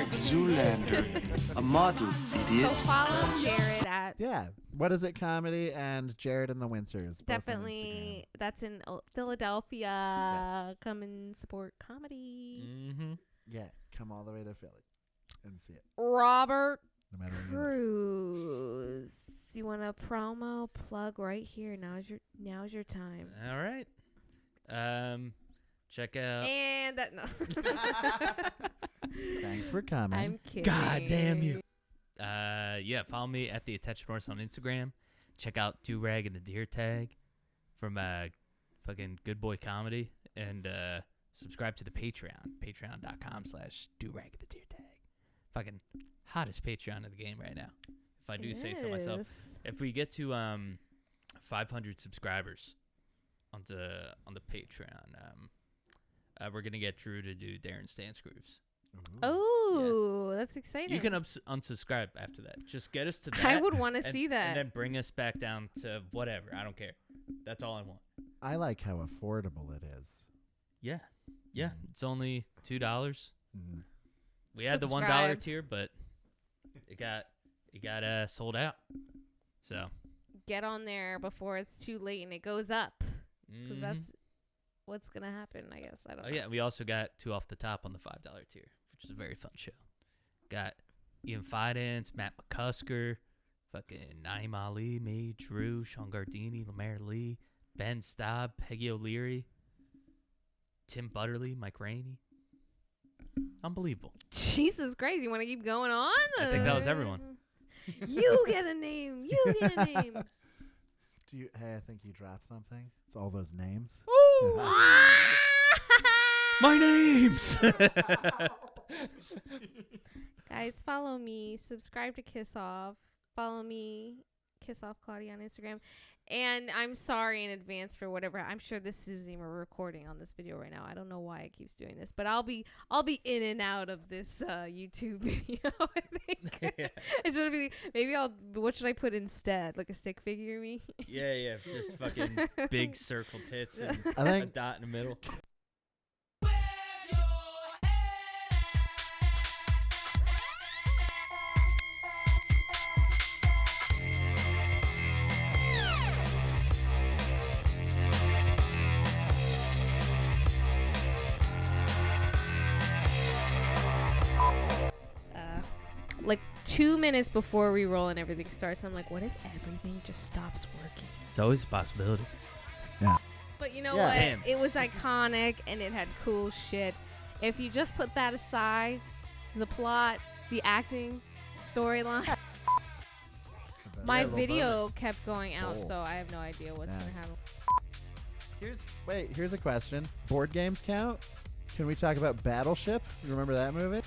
Zoolander, a model, So idiot. follow Jared at Yeah. What Is It Comedy and Jared and the Winters. both on definitely. That's in Philadelphia. Yes. Come and support comedy. Mm-hmm. Instagram. Yeah. Come all the way to Philly and see it. Robert No matter where you live. Cruz. You want a promo plug right here? Now's your time. All right. Check out. And that no. Thanks for coming. I'm kidding. God damn you. Yeah, follow me at the Attention Horse on Instagram. Check out Do Rag and the Deer Tag from fucking Good Boy Comedy, and subscribe to the Patreon, patreon.com/Do Rag and the Deer Tag. Fucking hottest Patreon in the game right now, if I do say so myself. Yes. If we get to 500 subscribers on the Patreon, we're gonna get Drew to do Darren Stance Grooves. Ooh. Oh, that's exciting. You can unsubscribe after that. Just get us to that. I would want to and- see that. And then bring us back down to whatever. I don't care. That's all I want. I like how affordable it is. Yeah. Yeah. It's only $2. Mhm. We had the $1 Subscribe. tier, but it got sold out. So Get on there before it's too late and it goes up. Because mhm. that's what's going to happen, I guess. I don't Oh know. yeah, we also got 2 off the top on the $5 tier, which is a very fun show. Got Ian Fidance, Matt McCusker, fucking Naeem Ali, me, Drew, Sean Gardini, Lemaire Lee, Ben Staub, Peggy O'Leary, Tim Butterly, Mike Rainey. Unbelievable. Jesus Christ. You want to keep going on? I think that was everyone. You get a name. You get a name. Hey, I think you dropped something. It's all those names. My name's. Guys, follow me. Subscribe to Kiss Off. Follow me, Kiss Off Claudia on Instagram. And I'm sorry in advance for whatever. I'm sure this isn't even recording on this video right now. I don't know why it keeps doing this, but I'll be in and out of this YouTube video. I think it's gonna be what should I put instead? Like a stick figure me? Yeah. Just fucking big circle tits and I a think dot in the middle. 2 minutes before we roll and everything starts, I'm like, what if everything just stops working? It's always a possibility. But you know Yeah. what? Damn. It was iconic and it had cool shit. If you just put that aside, the plot, the acting, storyline, my little video bonus. kept going out, Oh. so I have no idea what's Yeah. gonna happen. Here's a question. Board games count? Can we talk about Battleship? You remember that movie?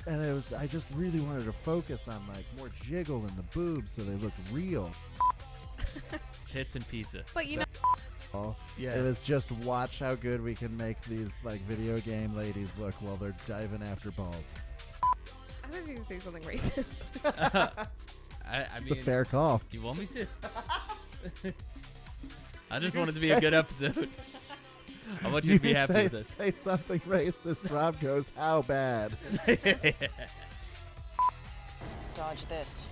And I just really wanted to focus on like more jiggle in the boobs so they looked real. Tits and pizza. But you know, Oh, Yeah. It was just watch how good we can make these like video game ladies look while they're diving after balls. I thought you were gonna say something racist. I It's mean, a fair call. do you want me to? I just want it to be a good episode. I want you to be happy with this. Say something racist. Rob goes, how bad? Dodge this.